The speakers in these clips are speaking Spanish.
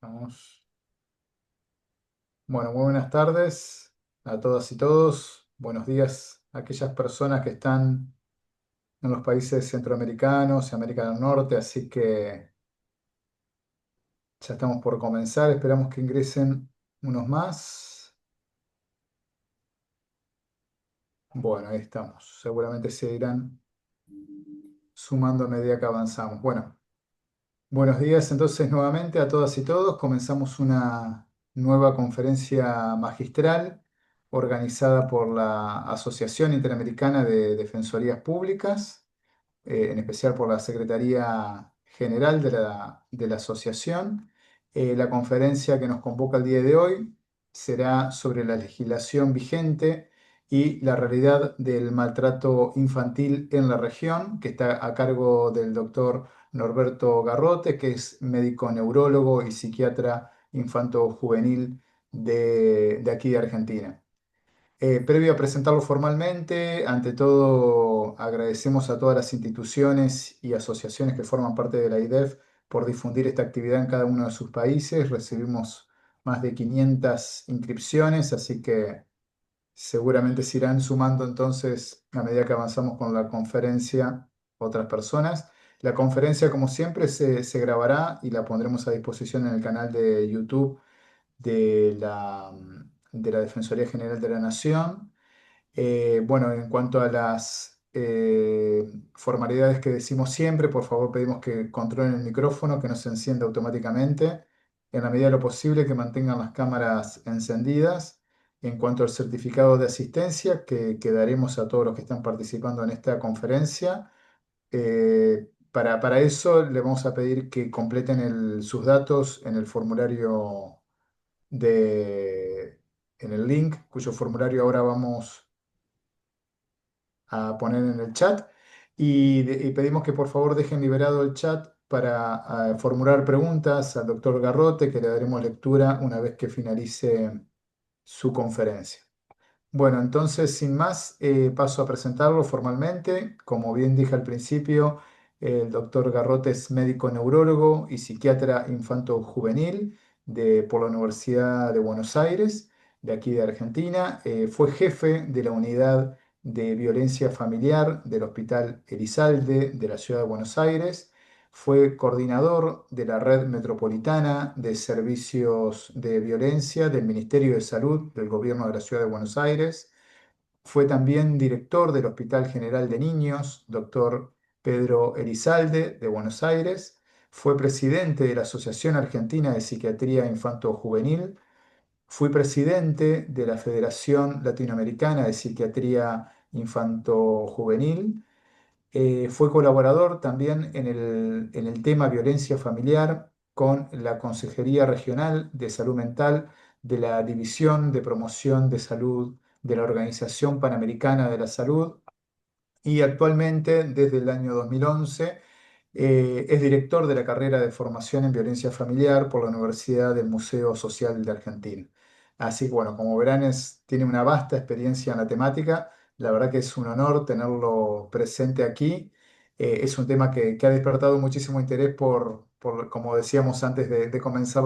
Vamos. Bueno, muy buenas tardes a todas y todos. Buenos días a aquellas personas que están en los países centroamericanos y América del Norte. Así que ya estamos por comenzar. Esperamos que ingresen unos más. Bueno, ahí estamos. Seguramente se irán sumando a medida que avanzamos. Bueno, buenos días entonces nuevamente a todas y todos. Comenzamos una nueva conferencia magistral organizada por la Asociación Interamericana de Defensorías Públicas, en especial por la Secretaría General de la asociación. La conferencia que nos convoca el día de hoy será sobre la legislación vigente y la realidad del maltrato infantil en la región, que está a cargo del doctor Norberto Garrote, que es médico neurólogo y psiquiatra infanto-juvenil de aquí de Argentina. Previo a presentarlo formalmente, ante todo agradecemos a todas las instituciones y asociaciones que forman parte de la IDEF por difundir esta actividad en cada uno de sus países. Recibimos más de 500 inscripciones, así que seguramente se irán sumando entonces a medida que avanzamos con la conferencia otras personas. La conferencia, como siempre, se grabará y la pondremos a disposición en el canal de YouTube de la Defensoría General de la Nación. Bueno, en cuanto a las formalidades que decimos siempre, por favor pedimos que controlen el micrófono, que no se encienda automáticamente. En la medida de lo posible, que mantengan las cámaras encendidas. En cuanto al certificado de asistencia que daremos a todos los que están participando en esta conferencia, para eso le vamos a pedir que completen sus datos en el formulario en el link, cuyo formulario ahora vamos a poner en el chat y pedimos que por favor dejen liberado el chat para formular preguntas al doctor Garrote, que le daremos lectura una vez que finalice su conferencia. Bueno, entonces, sin más, paso a presentarlo formalmente. Como bien dije al principio, el doctor Garrote es médico neurólogo y psiquiatra infanto-juvenil por la Universidad de Buenos Aires, de aquí de Argentina. Fue jefe de la unidad de violencia familiar del Hospital Elizalde de la Ciudad de Buenos Aires. Fue coordinador de la Red Metropolitana de Servicios de Violencia del Ministerio de Salud del Gobierno de la Ciudad de Buenos Aires. Fue también director del Hospital General de Niños, doctor Pedro Elizalde, de Buenos Aires. Fue presidente de la Asociación Argentina de Psiquiatría Infanto-Juvenil. Fui presidente de la Federación Latinoamericana de Psiquiatría Infanto-Juvenil. Fue colaborador también en el tema violencia familiar con la Consejería Regional de Salud Mental de la División de Promoción de Salud de la Organización Panamericana de la Salud y actualmente, desde el año 2011, es director de la carrera de formación en violencia familiar por la Universidad del Museo Social de Argentina. Así que bueno, como verán, tiene una vasta experiencia en la temática. La verdad que es un honor tenerlo presente aquí. Es un tema que ha despertado muchísimo interés como decíamos antes de comenzar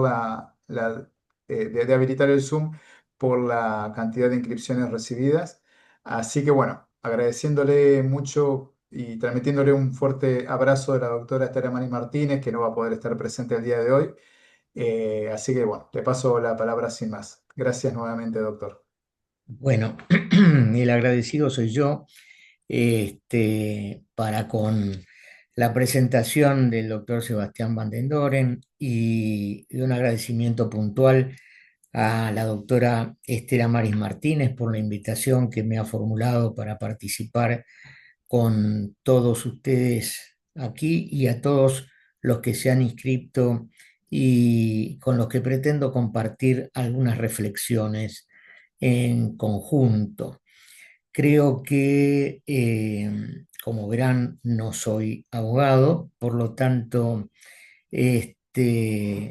de habilitar el Zoom, por la cantidad de inscripciones recibidas. Así que bueno, agradeciéndole mucho y transmitiéndole un fuerte abrazo de la doctora Estela Mari Martínez, que no va a poder estar presente el día de hoy. Así que bueno, le paso la palabra sin más. Gracias nuevamente, doctor. Bueno, el agradecido soy yo, para con la presentación del doctor Sebastián Van den Doren y un agradecimiento puntual a la doctora Estela Maris Martínez por la invitación que me ha formulado para participar con todos ustedes aquí y a todos los que se han inscrito y con los que pretendo compartir algunas reflexiones en conjunto. Creo que, como verán, no soy abogado, por lo tanto,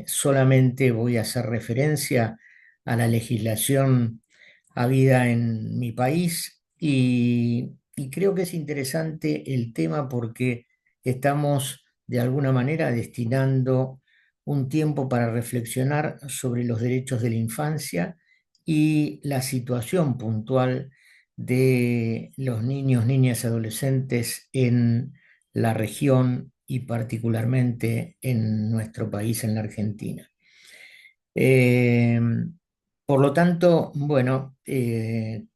solamente voy a hacer referencia a la legislación habida en mi país y creo que es interesante el tema porque estamos de alguna manera destinando un tiempo para reflexionar sobre los derechos de la infancia y la situación puntual de los niños, niñas y adolescentes en la región y particularmente en nuestro país, en la Argentina. Eh, por lo tanto, bueno,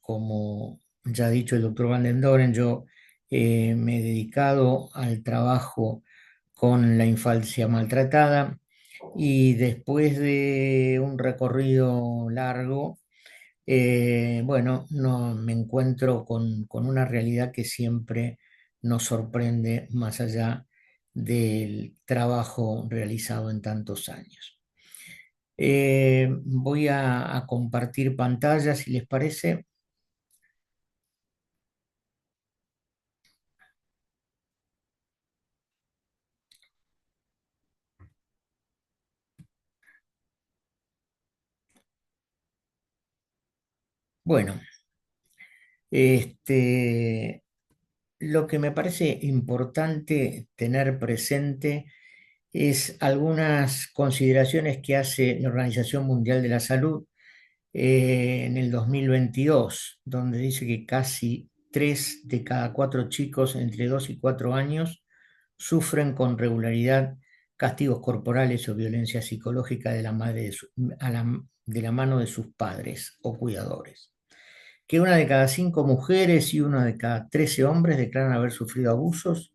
como ya ha dicho el doctor Van den Doren, yo me he dedicado al trabajo con la infancia maltratada y después de un recorrido largo, bueno, no, me encuentro con una realidad que siempre nos sorprende más allá del trabajo realizado en tantos años. Voy a compartir pantalla, si les parece. Bueno, este, lo que me parece importante tener presente es algunas consideraciones que hace la Organización Mundial de la Salud en el 2022, donde dice que casi 3 de cada 4 chicos entre 2 y 4 años sufren con regularidad castigos corporales o violencia psicológica de la, madre de la mano de sus padres o cuidadores. Que una de cada 5 mujeres y uno de cada 13 hombres declaran haber sufrido abusos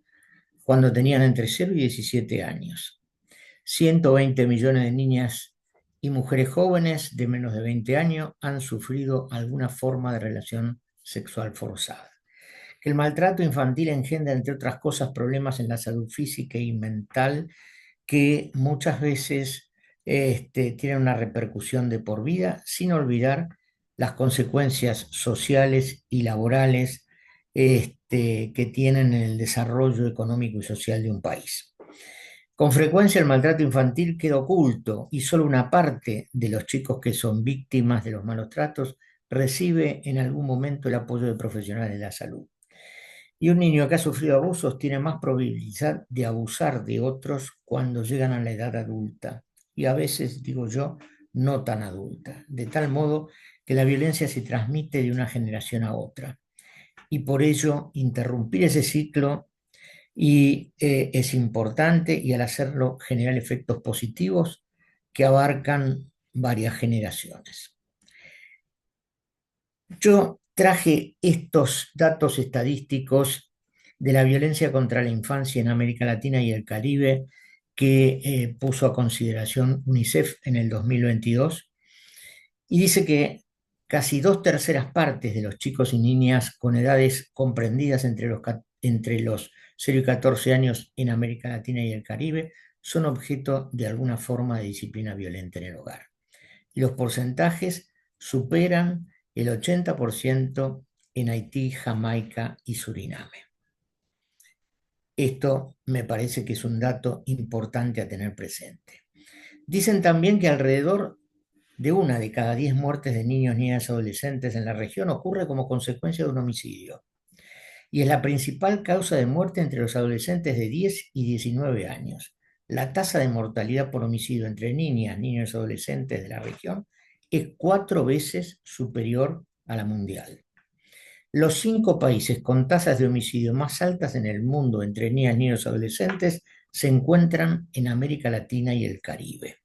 cuando tenían entre 0 y 17 años. 120 millones de niñas y mujeres jóvenes de menos de 20 años han sufrido alguna forma de relación sexual forzada. Que el maltrato infantil engendra, entre otras cosas, problemas en la salud física y mental que muchas veces tienen una repercusión de por vida, sin olvidar las consecuencias sociales y laborales que tienen en el desarrollo económico y social de un país. Con frecuencia el maltrato infantil queda oculto y solo una parte de los chicos que son víctimas de los malos tratos recibe en algún momento el apoyo de profesionales de la salud. Y un niño que ha sufrido abusos tiene más probabilidad de abusar de otros cuando llegan a la edad adulta y a veces, digo yo, no tan adulta, de tal modo que la violencia se transmite de una generación a otra. Y por ello, interrumpir ese ciclo es importante y al hacerlo generar efectos positivos que abarcan varias generaciones. Yo traje estos datos estadísticos de la violencia contra la infancia en América Latina y el Caribe que puso a consideración UNICEF en el 2022 y dice que casi 2/3 de los chicos y niñas con edades comprendidas entre los 0 y 14 años en América Latina y el Caribe son objeto de alguna forma de disciplina violenta en el hogar. Y los porcentajes superan el 80% en Haití, Jamaica y Suriname. Esto me parece que es un dato importante a tener presente. Dicen también que alrededor de 1 de cada 10 muertes de niños, niñas y adolescentes en la región ocurre como consecuencia de un homicidio y es la principal causa de muerte entre los adolescentes de 10 y 19 años. La tasa de mortalidad por homicidio entre niñas, niños y adolescentes de la región es 4 veces superior a la mundial. Los 5 países con tasas de homicidio más altas en el mundo entre niñas, niños y adolescentes se encuentran en América Latina y el Caribe.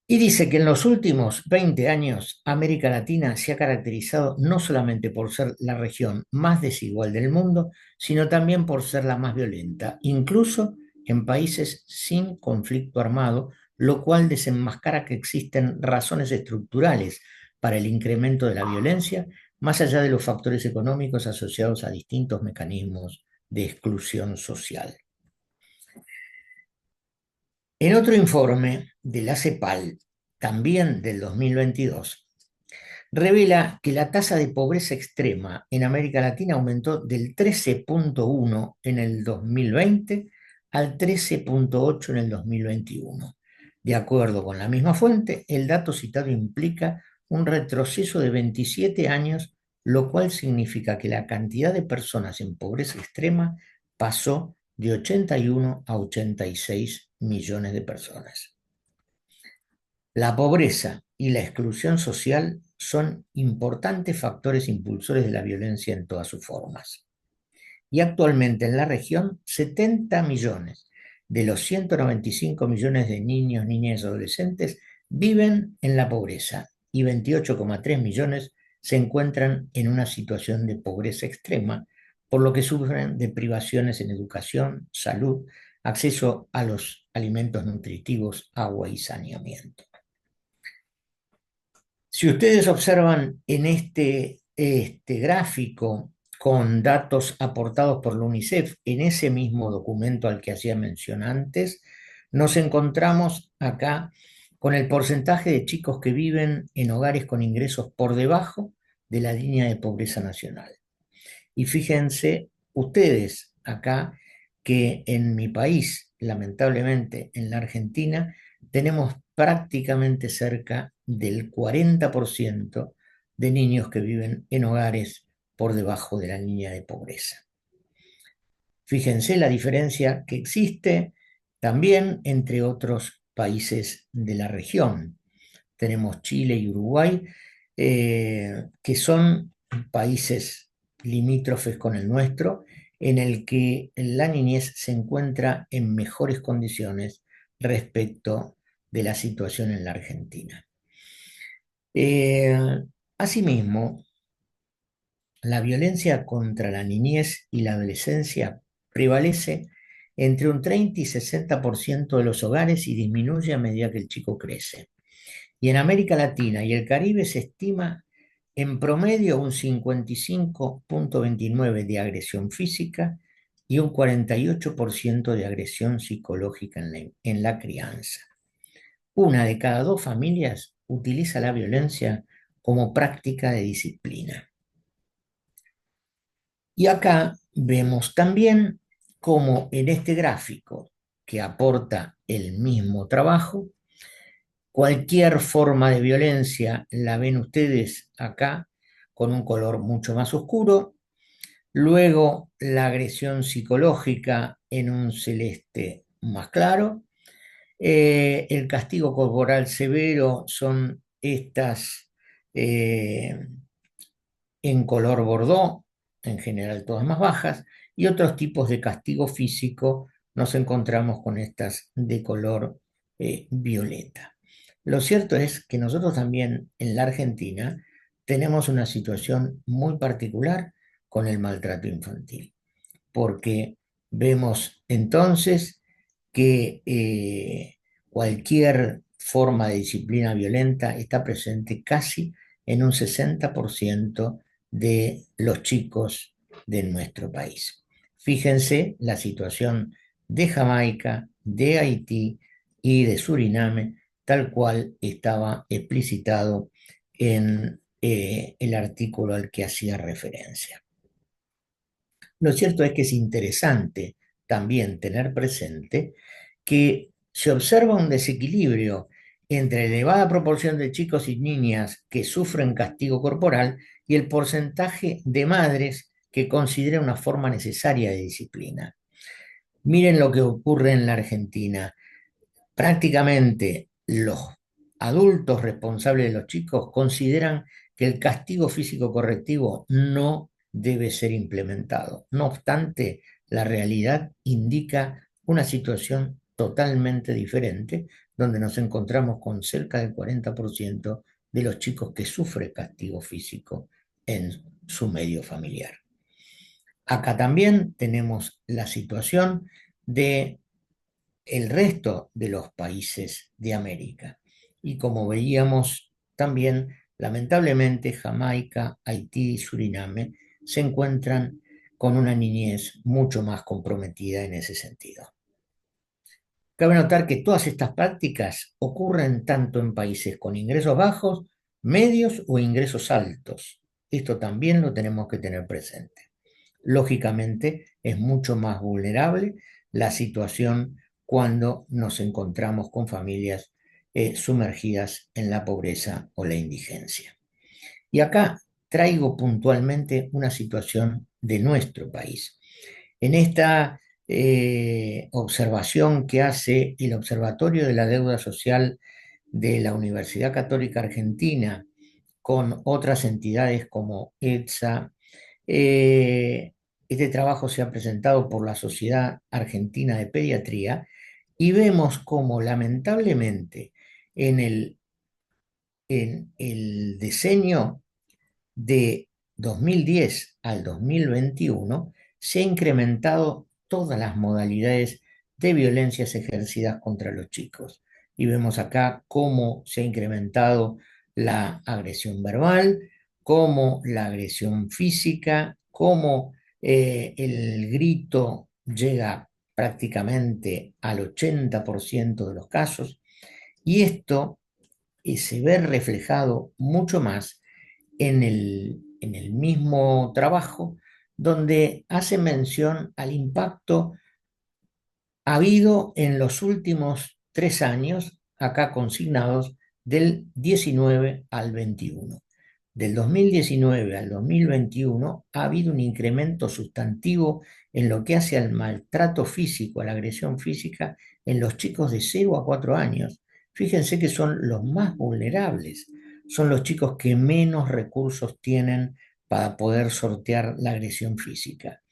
Y dice que en los últimos 20 años América Latina se ha caracterizado no solamente por ser la región más desigual del mundo, sino también por ser la más violenta, incluso en países sin conflicto armado, lo cual desenmascara que existen razones estructurales para el incremento de la violencia, más allá de los factores económicos asociados a distintos mecanismos de exclusión social. En otro informe de la CEPAL, también del 2022, revela que la tasa de pobreza extrema en América Latina aumentó del 13,1 en el 2020 al 13,8 en el 2021. De acuerdo con la misma fuente, el dato citado implica un retroceso de 27 años, lo cual significa que la cantidad de personas en pobreza extrema pasó de 81 a 86 millones de personas. La pobreza y la exclusión social son importantes factores impulsores de la violencia en todas sus formas. Y actualmente en la región, 70 millones de los 195 millones de niños, niñas y adolescentes viven en la pobreza y 28,3 millones se encuentran en una situación de pobreza extrema, por lo que sufren de privaciones en educación, salud, acceso a los alimentos nutritivos, agua y saneamiento. Si ustedes observan en este gráfico con datos aportados por la UNICEF en ese mismo documento al que hacía mención antes, nos encontramos acá con el porcentaje de chicos que viven en hogares con ingresos por debajo de la línea de pobreza nacional. Y fíjense ustedes acá que en mi país, lamentablemente en la Argentina, tenemos prácticamente cerca del 40% de niños que viven en hogares por debajo de la línea de pobreza. Fíjense la diferencia que existe también entre otros países de la región. Tenemos Chile y Uruguay, que son países limítrofes con el nuestro, en el que la niñez se encuentra en mejores condiciones respecto de la situación en la Argentina. Eh, Asimismo, la violencia contra la niñez y la adolescencia prevalece entre un 30 y 60% de los hogares y disminuye a medida que el chico crece. Y en América Latina y el Caribe se estima en promedio un 55,29% de agresión física y un 48% de agresión psicológica en la crianza. Una de cada dos familias utiliza la violencia como práctica de disciplina. Y acá vemos también cómo en este gráfico que aporta el mismo trabajo, cualquier forma de violencia la ven ustedes acá con un color mucho más oscuro. Luego la agresión psicológica en un celeste más claro. El castigo corporal severo son estas en color bordó, en general todas más bajas, y otros tipos de castigo físico nos encontramos con estas de color violeta. Lo cierto es que nosotros también en la Argentina tenemos una situación muy particular con el maltrato infantil, porque vemos entonces que cualquier forma de disciplina violenta está presente casi en un 60% de los chicos de nuestro país. Fíjense la situación de Jamaica, de Haití y de Suriname, tal cual estaba explicitado en el artículo al que hacía referencia. Lo cierto es que es interesante también tener presente que se observa un desequilibrio entre la elevada proporción de chicos y niñas que sufren castigo corporal y el porcentaje de madres que consideran una forma necesaria de disciplina. Miren lo que ocurre en la Argentina. Prácticamente los adultos responsables de los chicos consideran que el castigo físico correctivo no debe ser implementado. No obstante, la realidad indica una situación totalmente diferente, donde nos encontramos con cerca del 40% de los chicos que sufren castigo físico en su medio familiar. Acá también tenemos la situación de el resto de los países de América. Y como veíamos también, lamentablemente, Jamaica, Haití y Suriname se encuentran con una niñez mucho más comprometida en ese sentido. Cabe notar que todas estas prácticas ocurren tanto en países con ingresos bajos, medios o ingresos altos. Esto también lo tenemos que tener presente. Lógicamente, es mucho más vulnerable la situación cuando nos encontramos con familias sumergidas en la pobreza o la indigencia. Y acá traigo puntualmente una situación de nuestro país. En esta observación que hace el Observatorio de la Deuda Social de la Universidad Católica Argentina con otras entidades como ETSA. Este trabajo se ha presentado por la Sociedad Argentina de Pediatría y vemos cómo lamentablemente en el diseño de 2010 al 2021 se ha incrementado todas las modalidades de violencias ejercidas contra los chicos. Y vemos acá cómo se ha incrementado la agresión verbal, cómo la agresión física, cómo el grito llega prácticamente al 80% de los casos. Y esto se ve reflejado mucho más en el mismo trabajo, donde hace mención al impacto habido en los últimos 3 años, acá consignados, del 19 al 21. Del 2019 al 2021 ha habido un incremento sustantivo en lo que hace al maltrato físico, a la agresión física en los chicos de 0 a 4 años. Fíjense que son los más vulnerables, son los chicos que menos recursos tienen para poder sortear la agresión física.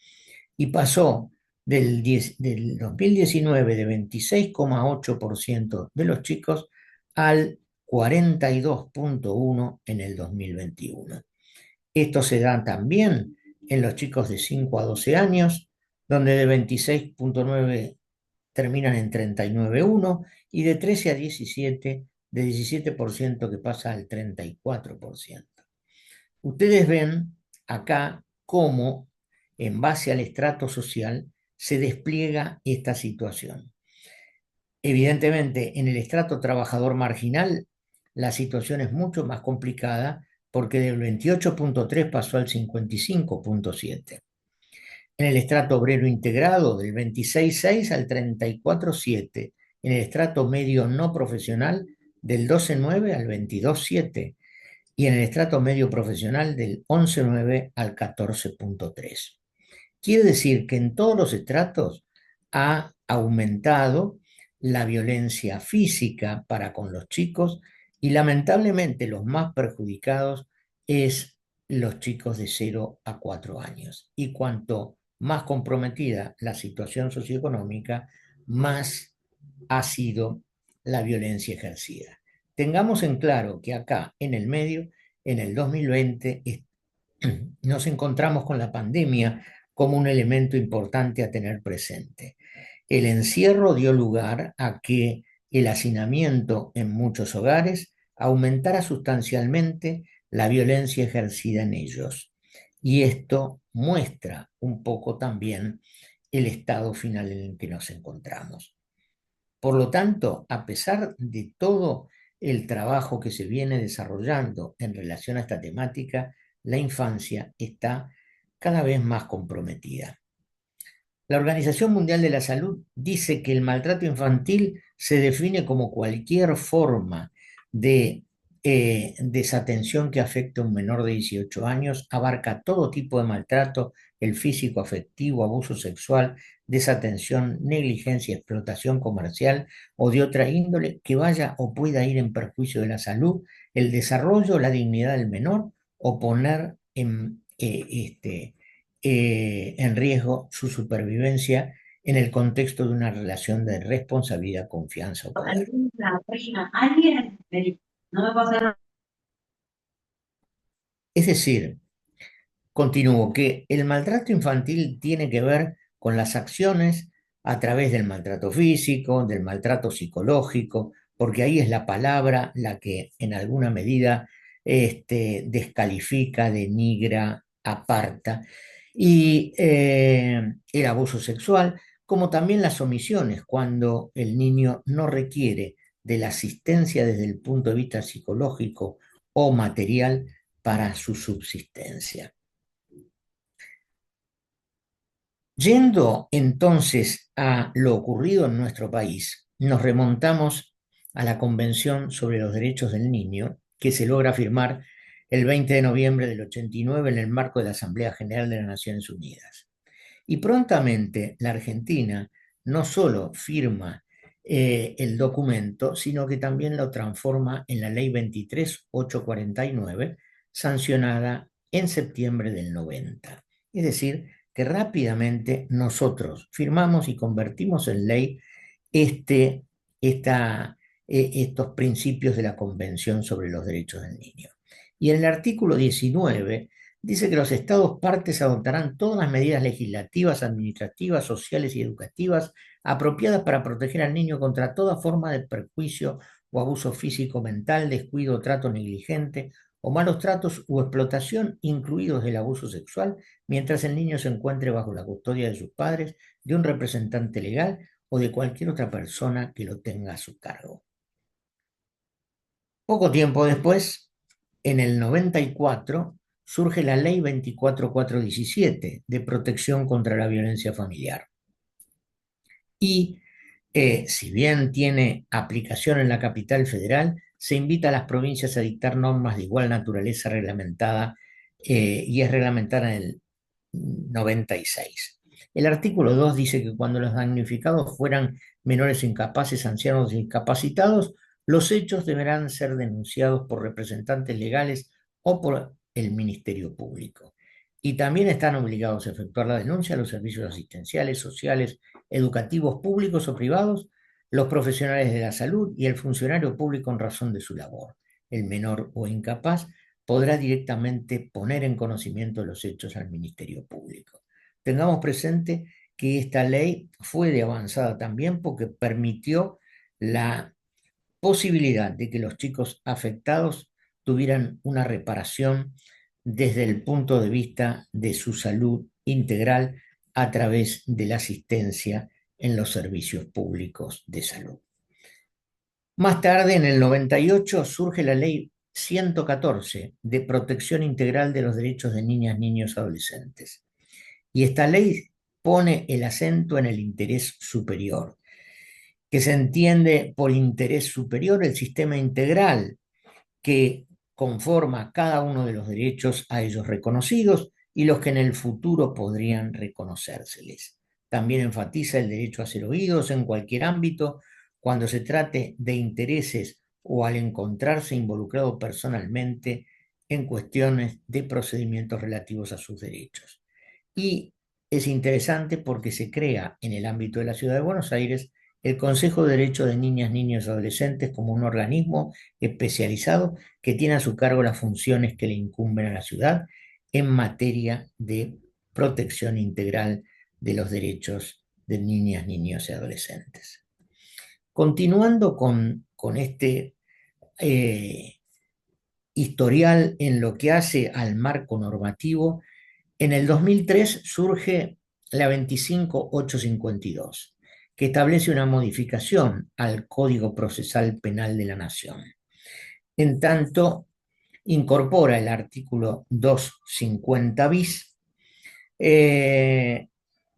Y pasó del 2019 de 26,8% de los chicos al 42,1% en el 2021. Esto se da también en los chicos de 5 a 12 años, donde de 26,9 terminan en 39,1 y de 13 a 17, de 17% que pasa al 34%. Ustedes ven acá cómo, en base al estrato social, se despliega esta situación. Evidentemente, en el estrato trabajador marginal, la situación es mucho más complicada porque del 28,3 pasó al 55,7. En el estrato obrero integrado, del 26,6 al 34,7. En el estrato medio no profesional, del 12,9 al 22,7 y en el estrato medio profesional del 11,9 al 14,3. Quiere decir que en todos los estratos ha aumentado la violencia física para con los chicos y lamentablemente los más perjudicados es los chicos de 0 a 4 años. Y cuanto más comprometida la situación socioeconómica, más ha sido la violencia ejercida. Tengamos en claro que acá en el medio, en el 2020, nos encontramos con la pandemia como un elemento importante a tener presente. El encierro dio lugar a que el hacinamiento en muchos hogares aumentara sustancialmente la violencia ejercida en ellos. Y esto muestra un poco también el estado final en el que nos encontramos. Por lo tanto, a pesar de todo el trabajo que se viene desarrollando en relación a esta temática, la infancia está cada vez más comprometida. La Organización Mundial de la Salud dice que el maltrato infantil se define como cualquier forma de desatención que afecte a un menor de 18 años, abarca todo tipo de maltrato, el físico, afectivo, abuso sexual, desatención, negligencia, explotación comercial o de otra índole que vaya o pueda ir en perjuicio de la salud, el desarrollo, la dignidad del menor o poner en riesgo su supervivencia en el contexto de una relación de responsabilidad, confianza o poder. Alguien me dijo, no me pasa. Es decir, continúo que el maltrato infantil tiene que ver con las acciones a través del maltrato físico, del maltrato psicológico, porque ahí es la palabra la que en alguna medida descalifica, denigra, aparta, y el abuso sexual, como también las omisiones, cuando el niño no requiere de la asistencia desde el punto de vista psicológico o material para su subsistencia. Yendo entonces a lo ocurrido en nuestro país, nos remontamos a la Convención sobre los Derechos del Niño, que se logra firmar el 20 de noviembre del 89 en el marco de la Asamblea General de las Naciones Unidas. Y prontamente la Argentina no solo firma el documento, sino que también lo transforma en la Ley 23.849, sancionada en septiembre del 90. Es decir, que rápidamente nosotros firmamos y convertimos en ley este, estos principios de la Convención sobre los Derechos del Niño. Y en el artículo 19 dice que los Estados partes adoptarán todas las medidas legislativas, administrativas, sociales y educativas apropiadas para proteger al niño contra toda forma de perjuicio o abuso físico, mental, descuido, trato negligente o malos tratos o explotación, incluidos el abuso sexual, mientras el niño se encuentre bajo la custodia de sus padres, de un representante legal o de cualquier otra persona que lo tenga a su cargo. Poco tiempo después, en el 94, surge la Ley 24.417 de protección contra la violencia familiar. Y si bien tiene aplicación en la capital federal, se invita a las provincias a dictar normas de igual naturaleza reglamentada y es reglamentada en el 96. El artículo 2 dice que cuando los damnificados fueran menores incapaces, ancianos o incapacitados, los hechos deberán ser denunciados por representantes legales o por el Ministerio Público. Y también están obligados a efectuar la denuncia a los servicios asistenciales, sociales, educativos públicos o privados, los profesionales de la salud y el funcionario público en razón de su labor. El menor o incapaz podrá directamente poner en conocimiento de los hechos al Ministerio Público. Tengamos presente que esta ley fue de avanzada también porque permitió la posibilidad de que los chicos afectados tuvieran una reparación desde el punto de vista de su salud integral a través de la asistencia en los servicios públicos de salud. Más tarde, en el 98, surge la Ley 114 de protección integral de los derechos de niñas, niños y adolescentes. Y esta ley pone el acento en el interés superior, que se entiende por interés superior el sistema integral que conforma cada uno de los derechos a ellos reconocidos y los que en el futuro podrían reconocérseles. También enfatiza el derecho a ser oídos en cualquier ámbito cuando se trate de intereses o al encontrarse involucrado personalmente en cuestiones de procedimientos relativos a sus derechos. Y es interesante porque se crea en el ámbito de la Ciudad de Buenos Aires el Consejo de Derechos de Niñas, Niños y Adolescentes como un organismo especializado que tiene a su cargo las funciones que le incumben a la ciudad en materia de protección integral de los derechos de niñas, niños y adolescentes. Continuando con este historial en lo que hace al marco normativo, en el 2003 surge la 25.852, que establece una modificación al Código Procesal Penal de la Nación. En tanto, incorpora el artículo 250 bis,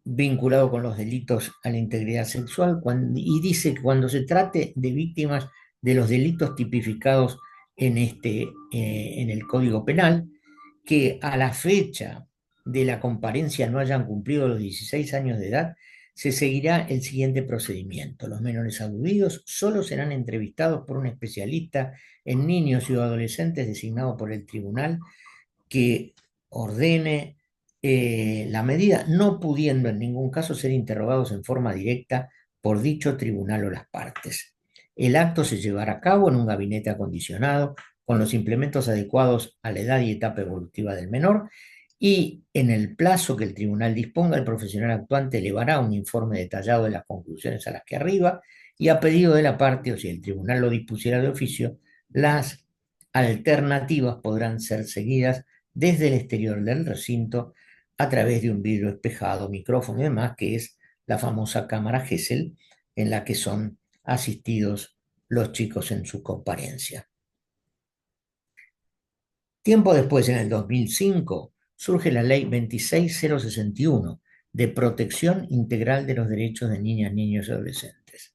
vinculado con los delitos a la integridad sexual, y dice que cuando se trate de víctimas de los delitos tipificados en el Código Penal, que a la fecha de la comparencia no hayan cumplido los 16 años de edad, se seguirá el siguiente procedimiento. Los menores aludidos solo serán entrevistados por un especialista en niños y adolescentes designado por el tribunal que ordene la medida, no pudiendo en ningún caso ser interrogados en forma directa por dicho tribunal o las partes. El acto se llevará a cabo en un gabinete acondicionado con los implementos adecuados a la edad y etapa evolutiva del menor, y en el plazo que el tribunal disponga, el profesional actuante elevará un informe detallado de las conclusiones a las que arriba, y a pedido de la parte, o si el tribunal lo dispusiera de oficio, las alternativas podrán ser seguidas desde el exterior del recinto a través de un vidrio espejado, micrófono y demás, que es la famosa cámara Gesell, en la que son asistidos los chicos en su comparencia. Tiempo después, en el 2005, surge la Ley 26.061 de protección integral de los derechos de niñas, niños y adolescentes.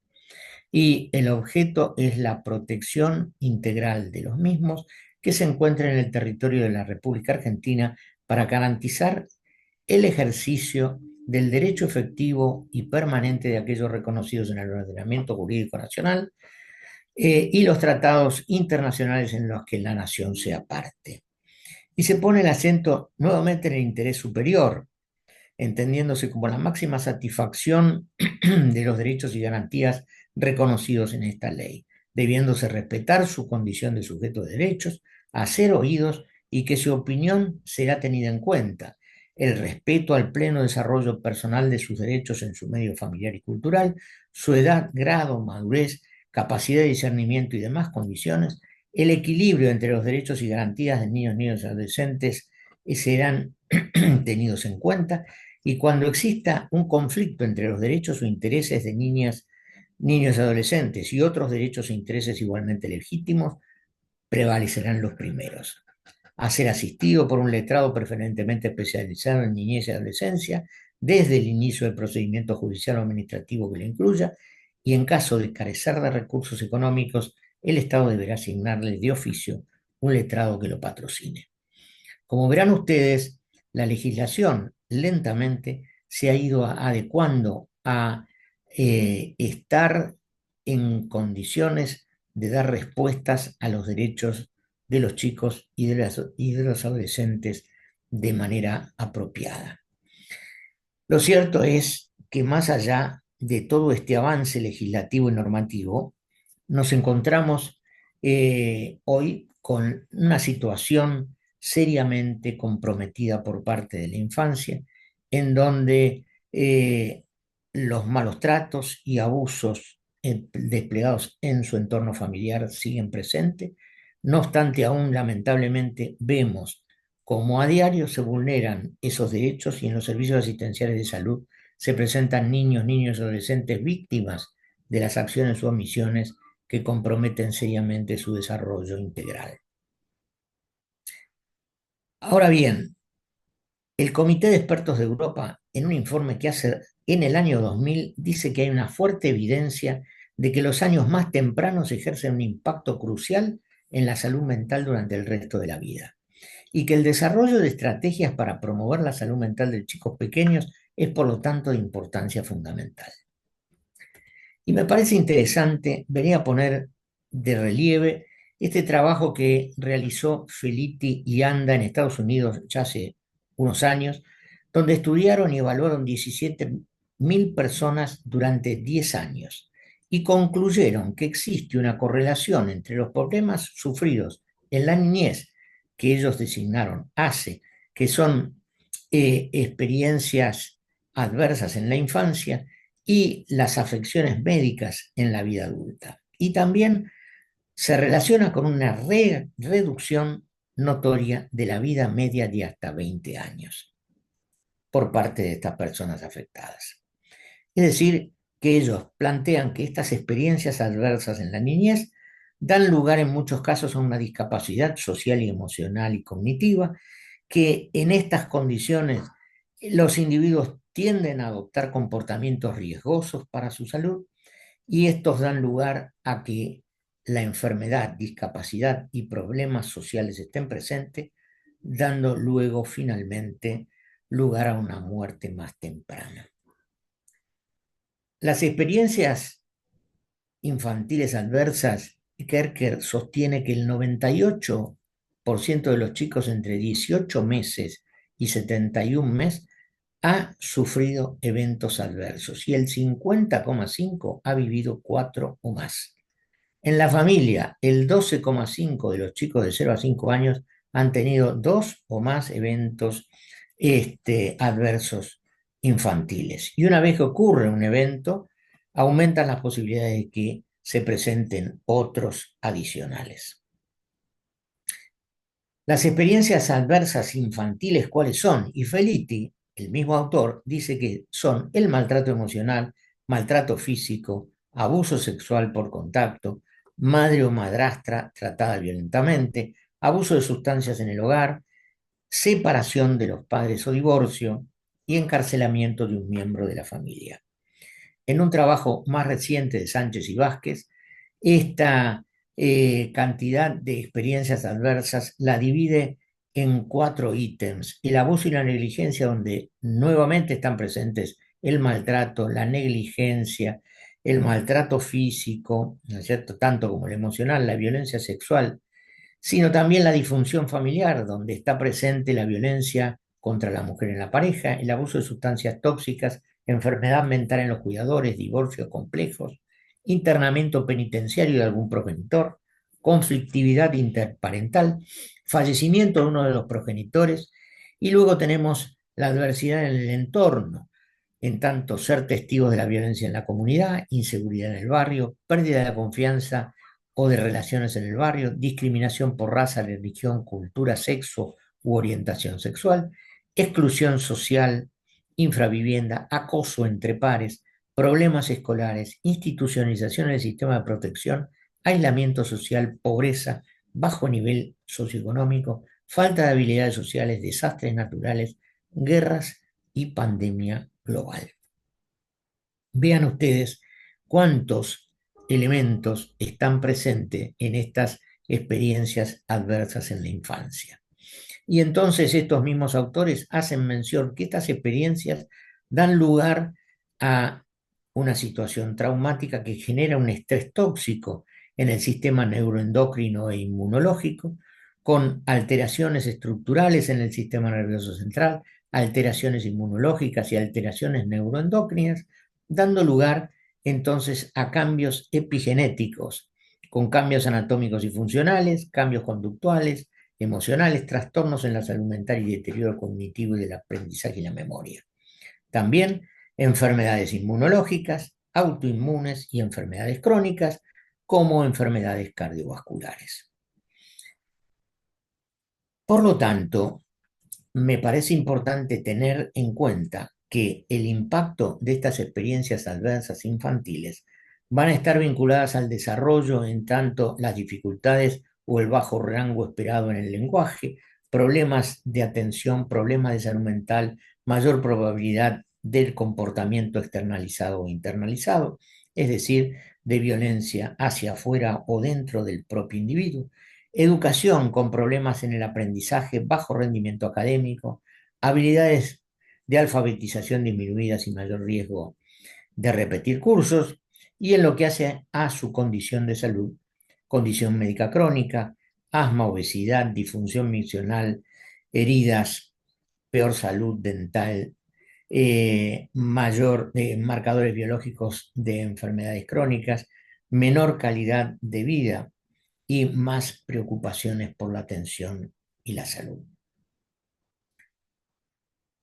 Y el objeto es la protección integral de los mismos que se encuentran en el territorio de la República Argentina para garantizar el ejercicio del derecho efectivo y permanente de aquellos reconocidos en el ordenamiento jurídico nacional y los tratados internacionales en los que la nación sea parte. Y se pone el acento nuevamente en el interés superior, entendiéndose como la máxima satisfacción de los derechos y garantías reconocidos en esta ley, debiéndose respetar su condición de sujeto de derechos, hacer oídos y que su opinión será tenida en cuenta, el respeto al pleno desarrollo personal de sus derechos en su medio familiar y cultural, su edad, grado, madurez, capacidad de discernimiento y demás condiciones, el equilibrio entre los derechos y garantías de niños, niñas y adolescentes serán tenidos en cuenta, y cuando exista un conflicto entre los derechos o intereses de niñas, niños y adolescentes y otros derechos e intereses igualmente legítimos, prevalecerán los primeros. A ser asistido por un letrado preferentemente especializado en niñez y adolescencia desde el inicio del procedimiento judicial o administrativo que lo incluya, y en caso de carecer de recursos económicos, el Estado deberá asignarle de oficio un letrado que lo patrocine. Como verán ustedes, la legislación lentamente se ha ido adecuando a estar en condiciones de dar respuestas a los derechos de los chicos y de los adolescentes de manera apropiada. Lo cierto es que más allá de todo este avance legislativo y normativo, nos encontramos hoy con una situación seriamente comprometida por parte de la infancia, en donde los malos tratos y abusos desplegados en su entorno familiar siguen presentes. No obstante, aún lamentablemente vemos como a diario se vulneran esos derechos y en los servicios asistenciales de salud se presentan niños, niños y adolescentes víctimas de las acciones o omisiones que comprometen seriamente su desarrollo integral. Ahora bien, el Comité de Expertos de Europa, en un informe que hace en el año 2000, dice que hay una fuerte evidencia de que los años más tempranos ejercen un impacto crucial en la salud mental durante el resto de la vida, y que el desarrollo de estrategias para promover la salud mental de chicos pequeños es, por lo tanto, de importancia fundamental. Y me parece interesante venir a poner de relieve este trabajo que realizó Felitti y Anda en Estados Unidos ya hace unos años, donde estudiaron y evaluaron 17.000 personas durante 10 años y concluyeron que existe una correlación entre los problemas sufridos en la niñez, que ellos designaron ACE, que son experiencias adversas en la infancia, y las afecciones médicas en la vida adulta. Y también se relaciona con una reducción notoria de la vida media de hasta 20 años por parte de estas personas afectadas. Es decir, que ellos plantean que estas experiencias adversas en la niñez dan lugar en muchos casos a una discapacidad social y emocional y cognitiva, que en estas condiciones los individuos tienden a adoptar comportamientos riesgosos para su salud, y estos dan lugar a que la enfermedad, discapacidad y problemas sociales estén presentes, dando luego finalmente lugar a una muerte más temprana. Las experiencias infantiles adversas, Kerker sostiene que el 98% de los chicos entre 18 meses y 71 meses ha sufrido eventos adversos y el 50,5% ha vivido 4 o más. En la familia, el 12,5% de los chicos de 0 a 5 años han tenido 2 o más eventos adversos infantiles. Y una vez que ocurre un evento, aumentan las posibilidades de que se presenten otros adicionales. Las experiencias adversas infantiles, ¿cuáles son? Y Felitti, el mismo autor, dice que son el maltrato emocional, maltrato físico, abuso sexual por contacto, madre o madrastra tratada violentamente, abuso de sustancias en el hogar, separación de los padres o divorcio y encarcelamiento de un miembro de la familia. En un trabajo más reciente de Sánchez y Vázquez, esta cantidad de experiencias adversas la divide en 4 ítems. El abuso y la negligencia, donde nuevamente están presentes el maltrato, la negligencia, el maltrato físico, ¿no es cierto?, tanto como el emocional, la violencia sexual, sino también la disfunción familiar, donde está presente la violencia contra la mujer en la pareja, el abuso de sustancias tóxicas, enfermedad mental en los cuidadores, divorcios complejos, internamiento penitenciario de algún progenitor, conflictividad interparental, fallecimiento de uno de los progenitores, y luego tenemos la adversidad en el entorno, en tanto ser testigos de la violencia en la comunidad, inseguridad en el barrio, pérdida de la confianza o de relaciones en el barrio, discriminación por raza, religión, cultura, sexo u orientación sexual, exclusión social, infravivienda, acoso entre pares, problemas escolares, institucionalización del sistema de protección, aislamiento social, pobreza, bajo nivel socioeconómico, falta de habilidades sociales, desastres naturales, guerras y pandemia global. Vean ustedes cuántos elementos están presentes en estas experiencias adversas en la infancia. Y entonces estos mismos autores hacen mención que estas experiencias dan lugar a una situación traumática que genera un estrés tóxico en el sistema neuroendocrino e inmunológico, con alteraciones estructurales en el sistema nervioso central, alteraciones inmunológicas y alteraciones neuroendocrinas, dando lugar entonces a cambios epigenéticos, con cambios anatómicos y funcionales, cambios conductuales, emocionales, trastornos en la salud mental y deterioro cognitivo y del aprendizaje y la memoria. También enfermedades inmunológicas, autoinmunes y enfermedades crónicas, como enfermedades cardiovasculares. Por lo tanto, me parece importante tener en cuenta que el impacto de estas experiencias adversas infantiles van a estar vinculadas al desarrollo, en tanto las dificultades o el bajo rango esperado en el lenguaje, problemas de atención, problemas de salud mental, mayor probabilidad del comportamiento externalizado o internalizado, es decir, de violencia hacia afuera o dentro del propio individuo, educación con problemas en el aprendizaje, bajo rendimiento académico, habilidades de alfabetización disminuidas y mayor riesgo de repetir cursos, y en lo que hace a su condición de salud, condición médica crónica, asma, obesidad, disfunción miccional, heridas, peor salud dental, mayor marcadores biológicos de enfermedades crónicas, menor calidad de vida y más preocupaciones por la atención y la salud.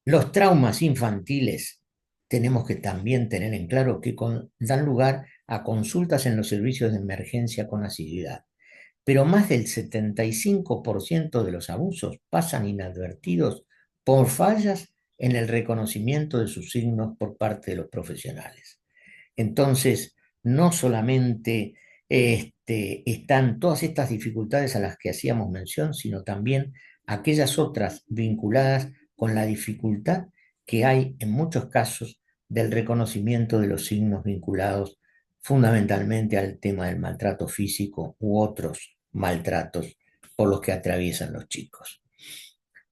Los traumas infantiles tenemos que también tener en claro que dan lugar a consultas en los servicios de emergencia con asiduidad, pero más del 75% de los abusos pasan inadvertidos por fallas en el reconocimiento de sus signos por parte de los profesionales. Entonces, no solamente están todas estas dificultades a las que hacíamos mención, sino también aquellas otras vinculadas con la dificultad que hay en muchos casos del reconocimiento de los signos vinculados fundamentalmente al tema del maltrato físico u otros maltratos por los que atraviesan los chicos.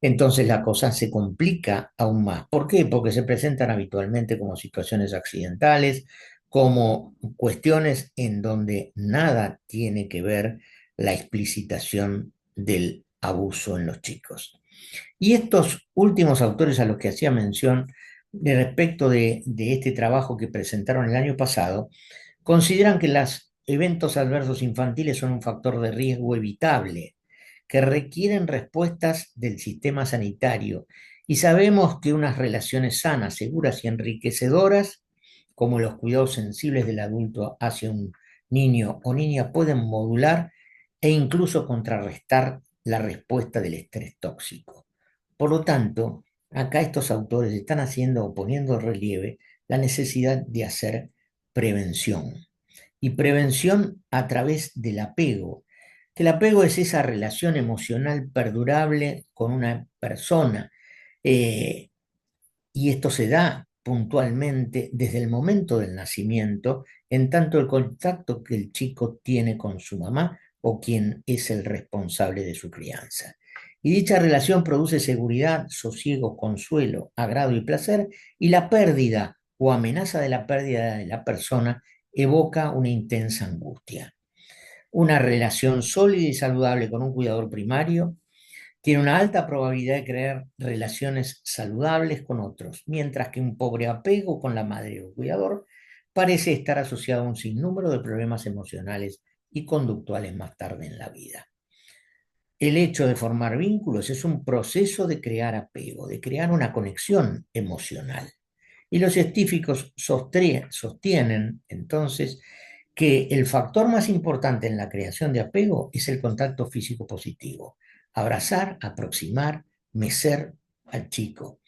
Entonces la cosa se complica aún más. ¿Por qué? Porque se presentan habitualmente como situaciones accidentales, como cuestiones en donde nada tiene que ver la explicitación del abuso en los chicos. Y estos últimos autores a los que hacía mención respecto de este trabajo que presentaron el año pasado, consideran que los eventos adversos infantiles son un factor de riesgo evitable, que requieren respuestas del sistema sanitario, y sabemos que unas relaciones sanas, seguras y enriquecedoras, como los cuidados sensibles del adulto hacia un niño o niña, pueden modular e incluso contrarrestar la respuesta del estrés tóxico. Por lo tanto, acá estos autores están haciendo o poniendo en relieve la necesidad de hacer prevención. Y prevención a través del apego, que el apego es esa relación emocional perdurable con una persona, y esto se da puntualmente desde el momento del nacimiento, en tanto el contacto que el chico tiene con su mamá o quien es el responsable de su crianza. Y dicha relación produce seguridad, sosiego, consuelo, agrado y placer, y la pérdida o amenaza de la pérdida de la persona evoca una intensa angustia. Una relación sólida y saludable con un cuidador primario tiene una alta probabilidad de crear relaciones saludables con otros, mientras que un pobre apego con la madre o cuidador parece estar asociado a un sinnúmero de problemas emocionales y conductuales más tarde en la vida. El hecho de formar vínculos es un proceso de crear apego, de crear una conexión emocional. Y los científicos sostienen entonces que el factor más importante en la creación de apego es el contacto físico positivo. Abrazar, aproximar, mecer al chico.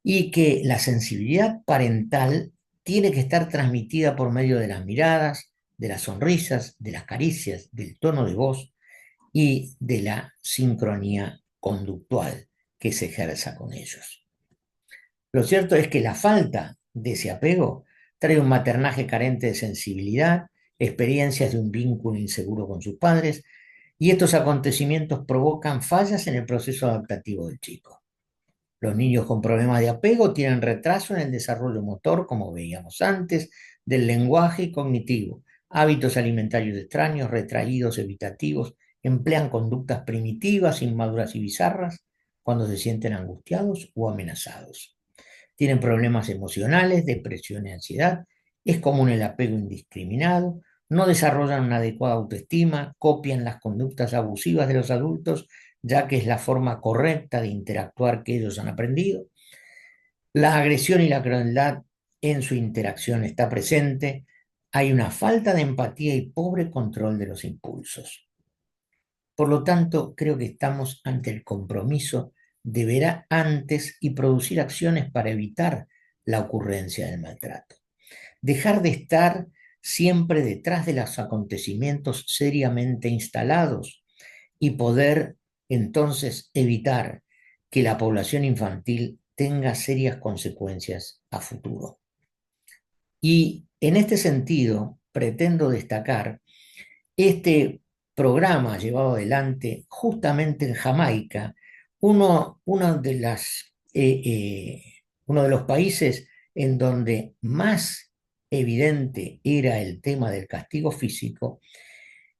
Y que la sensibilidad parental tiene que estar transmitida por medio de las miradas, de las sonrisas, de las caricias, del tono de voz y de la sincronía conductual que se ejerza con ellos. Lo cierto es que la falta de ese apego trae un maternaje carente de sensibilidad, experiencias de un vínculo inseguro con sus padres, y estos acontecimientos provocan fallas en el proceso adaptativo del chico. Los niños con problemas de apego tienen retraso en el desarrollo motor, como veíamos antes, del lenguaje cognitivo, hábitos alimentarios extraños, retraídos, evitativos, emplean conductas primitivas, inmaduras y bizarras cuando se sienten angustiados o amenazados. Tienen problemas emocionales, depresión y ansiedad, es común el apego indiscriminado, no desarrollan una adecuada autoestima, copian las conductas abusivas de los adultos, ya que es la forma correcta de interactuar que ellos han aprendido. La agresión y la crueldad en su interacción está presente. Hay una falta de empatía y pobre control de los impulsos. Por lo tanto, creo que estamos ante el compromiso de ver antes y producir acciones para evitar la ocurrencia del maltrato. Dejar de estar siempre detrás de los acontecimientos seriamente instalados y poder entonces evitar que la población infantil tenga serias consecuencias a futuro. Y en este sentido, pretendo destacar este programa llevado adelante justamente en Jamaica, uno de los países en donde más evidente era el tema del castigo físico,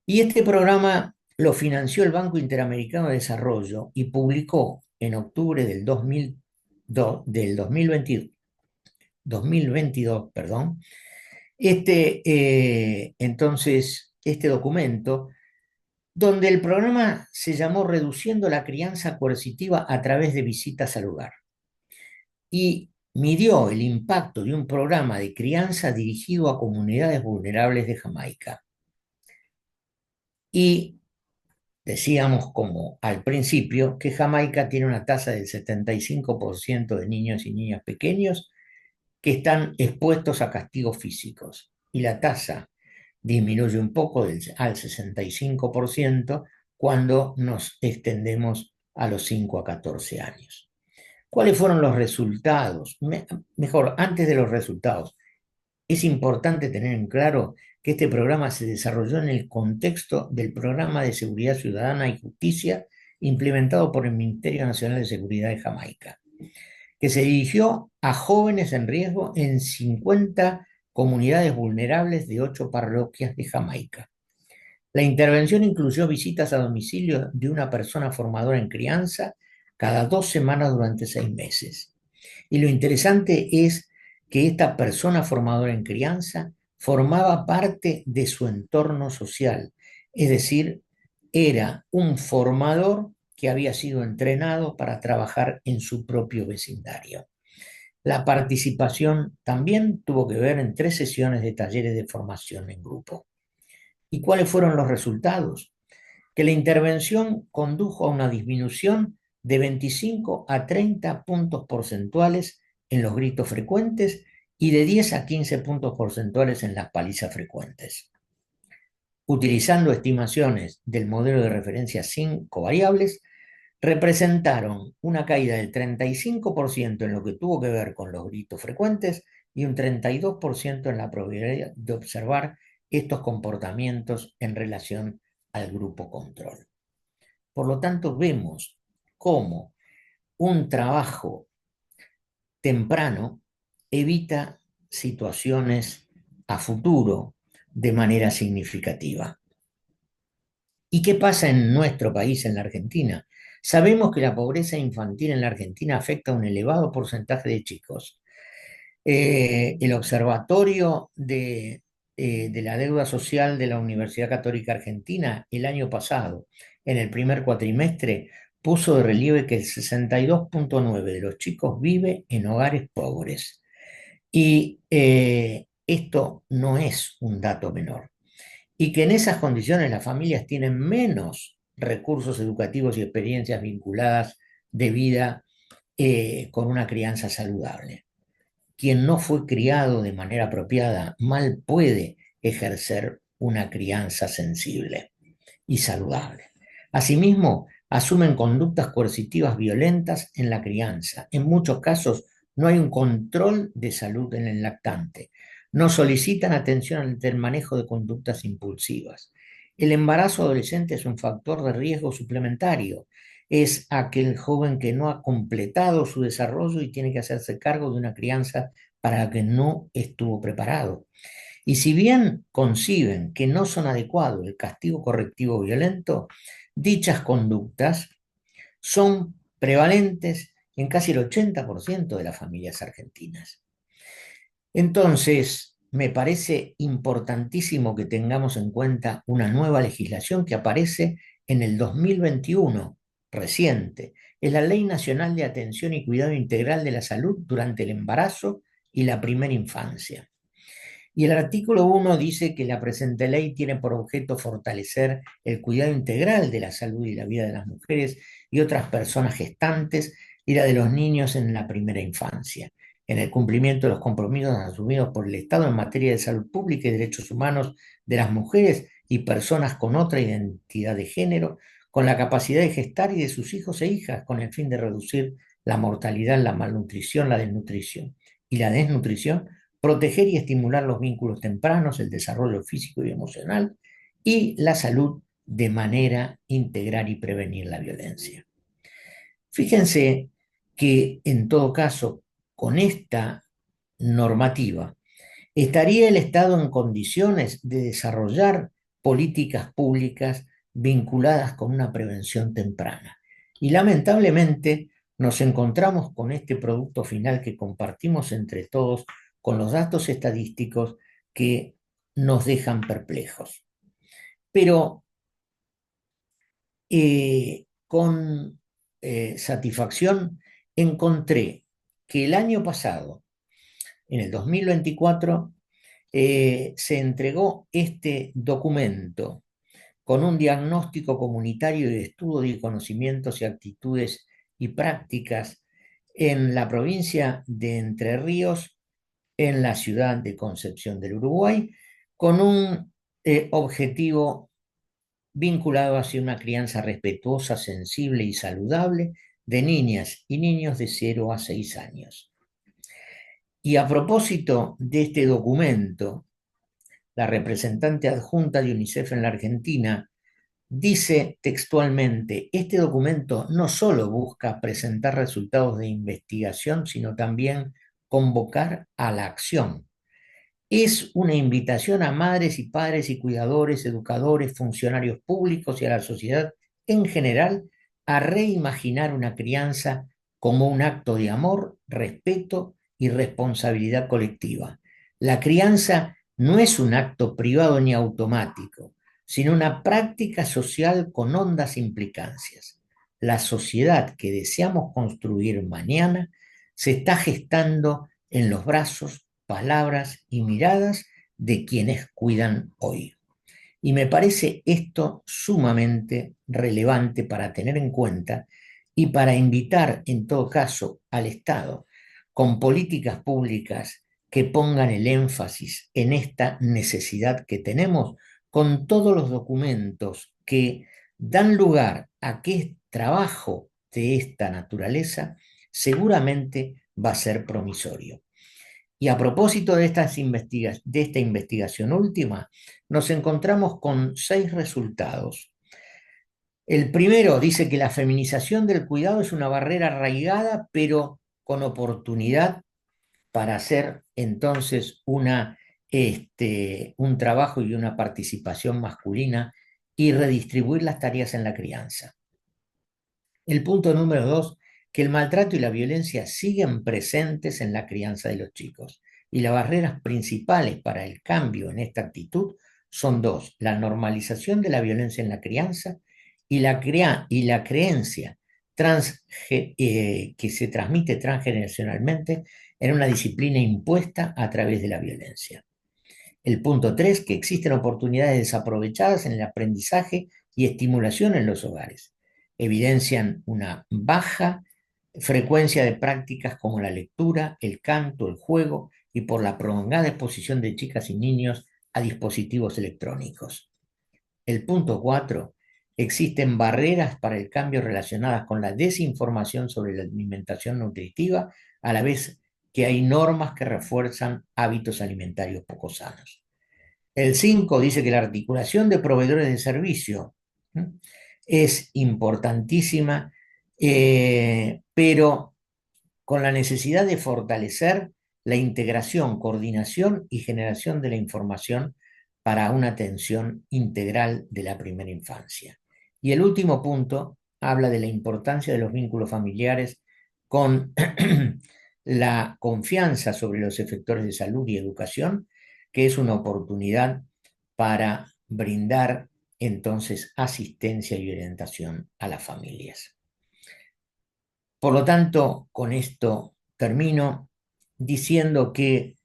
y este programa lo financió el Banco Interamericano de Desarrollo y publicó en octubre del 2022, perdón, este documento, donde el programa se llamó Reduciendo la crianza coercitiva a través de visitas al hogar, y midió el impacto de un programa de crianza dirigido a comunidades vulnerables de Jamaica. Y decíamos, como al principio, que Jamaica tiene una tasa del 75% de niños y niñas pequeños que están expuestos a castigos físicos, y la tasa disminuye un poco al 65% cuando nos extendemos a los 5 a 14 años. ¿Cuáles fueron los resultados? Mejor, antes de los resultados, es importante tener en claro que este programa se desarrolló en el contexto del Programa de Seguridad Ciudadana y Justicia implementado por el Ministerio Nacional de Seguridad de Jamaica, que se dirigió a jóvenes en riesgo en 50 comunidades vulnerables de 8 parroquias de Jamaica. La intervención incluyó visitas a domicilio de una persona formadora en crianza cada 2 semanas durante 6 meses. Y lo interesante es que esta persona formadora en crianza formaba parte de su entorno social, es decir, era un formador que había sido entrenado para trabajar en su propio vecindario. La participación también tuvo que ver en 3 sesiones de talleres de formación en grupo. ¿Y cuáles fueron los resultados? Que la intervención condujo a una disminución de 25 a 30 puntos porcentuales en los gritos frecuentes y de 10 a 15 puntos porcentuales en las palizas frecuentes. Utilizando estimaciones del modelo de referencia 5 variables, representaron una caída del 35% en lo que tuvo que ver con los gritos frecuentes y un 32% en la probabilidad de observar estos comportamientos en relación al grupo control. Por lo tanto, vemos cómo un trabajo temprano evita situaciones a futuro de manera significativa. ¿Y qué pasa en nuestro país, en la Argentina? Sabemos que la pobreza infantil en la Argentina afecta a un elevado porcentaje de chicos. El Observatorio de la Deuda Social de la Universidad Católica Argentina el año pasado, en el primer cuatrimestre, puso de relieve que el 62,9% de los chicos vive en hogares pobres. Y esto no es un dato menor. Y que en esas condiciones las familias tienen menos recursos educativos y experiencias vinculadas de vida con una crianza saludable. Quien no fue criado de manera apropiada mal puede ejercer una crianza sensible y saludable. Asimismo, asumen conductas coercitivas violentas en la crianza. En muchos casos no hay un control de salud en el lactante. No solicitan atención ante el manejo de conductas impulsivas. El embarazo adolescente es un factor de riesgo suplementario. Es aquel joven que no ha completado su desarrollo y tiene que hacerse cargo de una crianza para la que no estuvo preparado. Y si bien conciben que no son adecuados el castigo correctivo violento, dichas conductas son prevalentes en casi el 80% de las familias argentinas. Entonces, me parece importantísimo que tengamos en cuenta una nueva legislación que aparece en el 2021, reciente. Es la Ley Nacional de Atención y Cuidado Integral de la Salud durante el embarazo y la primera infancia. Y el artículo 1 dice que la presente ley tiene por objeto fortalecer el cuidado integral de la salud y la vida de las mujeres y otras personas gestantes y la de los niños en la primera infancia, en el cumplimiento de los compromisos asumidos por el Estado en materia de salud pública y derechos humanos de las mujeres y personas con otra identidad de género, con la capacidad de gestar y de sus hijos e hijas, con el fin de reducir la mortalidad, la malnutrición, la desnutrición y la desnutrición, proteger y estimular los vínculos tempranos, el desarrollo físico y emocional y la salud de manera integral y prevenir la violencia. Fíjense que en todo caso, con esta normativa, ¿estaría el Estado en condiciones de desarrollar políticas públicas vinculadas con una prevención temprana? Y lamentablemente nos encontramos con este producto final que compartimos entre todos, con los datos estadísticos que nos dejan perplejos. Pero con satisfacción encontré que el año pasado, en el 2024, se entregó este documento con un diagnóstico comunitario de estudio de conocimientos y actitudes y prácticas en la provincia de Entre Ríos, en la ciudad de Concepción del Uruguay, con un objetivo vinculado hacia una crianza respetuosa, sensible y saludable de niñas y niños de 0 a 6 años. Y a propósito de este documento, la representante adjunta de UNICEF en la Argentina dice textualmente: este documento no solo busca presentar resultados de investigación, sino también convocar a la acción. Es una invitación a madres y padres y cuidadores, educadores, funcionarios públicos y a la sociedad en general a reimaginar una crianza como un acto de amor, respeto y responsabilidad colectiva. La crianza no es un acto privado ni automático, sino una práctica social con hondas implicancias. La sociedad que deseamos construir mañana se está gestando en los brazos, palabras y miradas de quienes cuidan hoy. Y me parece esto sumamente relevante para tener en cuenta y para invitar, en todo caso, al Estado con políticas públicas que pongan el énfasis en esta necesidad que tenemos, con todos los documentos que dan lugar a que trabajo de esta naturaleza seguramente va a ser promisorio. Y a propósito de esta investigación última, nos encontramos con 6 resultados. El primero dice que la feminización del cuidado es una barrera arraigada, pero con oportunidad para hacer entonces un trabajo y una participación masculina y redistribuir las tareas en la crianza. El punto número dos, que el maltrato y la violencia siguen presentes en la crianza de los chicos. Y las barreras principales para el cambio en esta actitud son dos: la normalización de la violencia en la crianza y la creencia que se transmite transgeneracionalmente en una disciplina impuesta a través de la violencia. El punto 3, que existen oportunidades desaprovechadas en el aprendizaje y estimulación en los hogares. Evidencian una baja frecuencia de prácticas como la lectura, el canto, el juego y por la prolongada exposición de chicas y niños a dispositivos electrónicos. El punto 4, existen barreras para el cambio relacionadas con la desinformación sobre la alimentación nutritiva, a la vez que hay normas que refuerzan hábitos alimentarios poco sanos. El 5 dice que la articulación de proveedores de servicio, ¿m?, es importantísima, pero con la necesidad de fortalecer la integración, coordinación y generación de la información para una atención integral de la primera infancia. Y el último punto habla de la importancia de los vínculos familiares con la confianza sobre los efectores de salud y educación, que es una oportunidad para brindar entonces asistencia y orientación a las familias. Por lo tanto, con esto termino diciendo que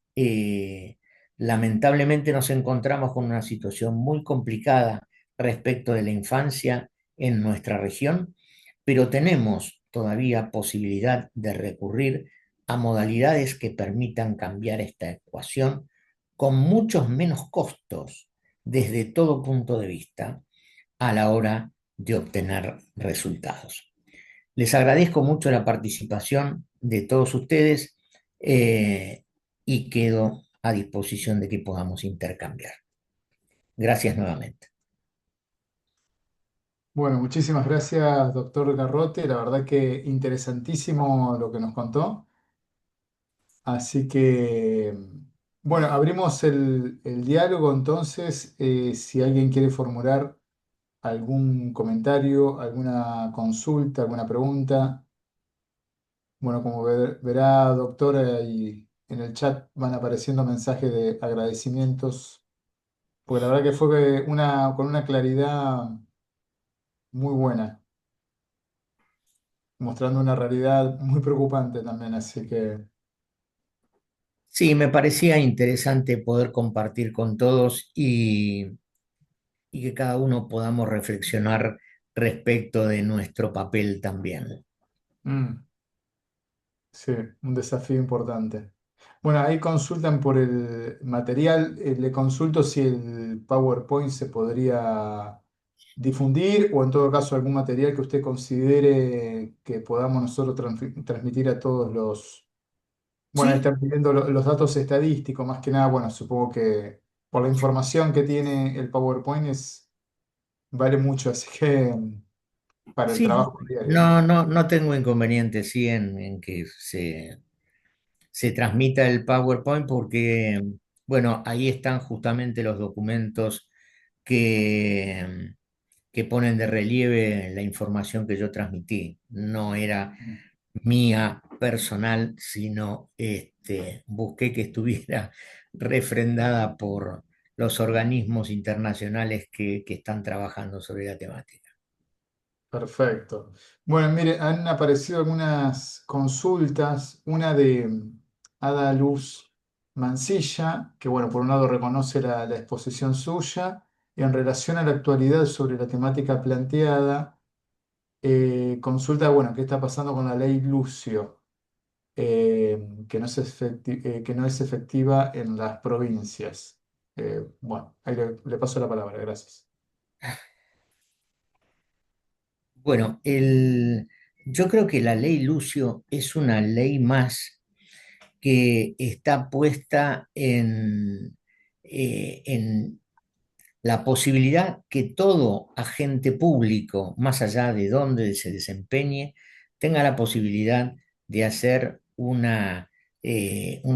lamentablemente nos encontramos con una situación muy complicada respecto de la infancia en nuestra región, pero tenemos todavía posibilidad de recurrir a modalidades que permitan cambiar esta ecuación con muchos menos costos desde todo punto de vista a la hora de obtener resultados. Les agradezco mucho la participación de todos ustedes, y quedo a disposición de que podamos intercambiar. Gracias nuevamente. Bueno, muchísimas gracias, doctor Garrote. La verdad que interesantísimo lo que nos contó. Así que, bueno, abrimos el diálogo entonces. Si alguien quiere formular algún comentario, alguna consulta, alguna pregunta. Bueno, como verá, doctora, y en el chat van apareciendo mensajes de agradecimientos, porque la verdad que fue con una claridad muy buena, mostrando una realidad muy preocupante también, así que Sí, me parecía interesante poder compartir con todos y que cada uno podamos reflexionar respecto de nuestro papel también. mm, sí, un desafío importante. Bueno, ahí consultan por el material. Le consulto si el PowerPoint se podría difundir o en todo caso algún material que usted considere que podamos nosotros transmitir a todos los... Bueno, Sí, están pidiendo los datos estadísticos, más que nada, bueno, supongo que por la información que tiene el PowerPoint vale mucho, así que para el sí, trabajo diario, ¿no? no tengo inconveniente, sí, en que se transmita el PowerPoint porque, bueno, ahí están justamente los documentos que, que ponen de relieve la información que yo transmití. No era mía personal, sino busqué que estuviera refrendada por los organismos internacionales que están trabajando sobre la temática. Perfecto. Bueno, mire, han aparecido algunas consultas, una de Ada Luz Mancilla, que bueno, por un lado reconoce la exposición suya, y en relación a la actualidad sobre la temática planteada, consulta, bueno, qué está pasando con la ley Lucio, que no es que no es efectiva en las provincias. Bueno, ahí le paso la palabra, gracias. Bueno, yo creo que la ley Lucio es una ley más que está puesta en la posibilidad que todo agente público, más allá de dónde se desempeñe, tenga la posibilidad de hacer un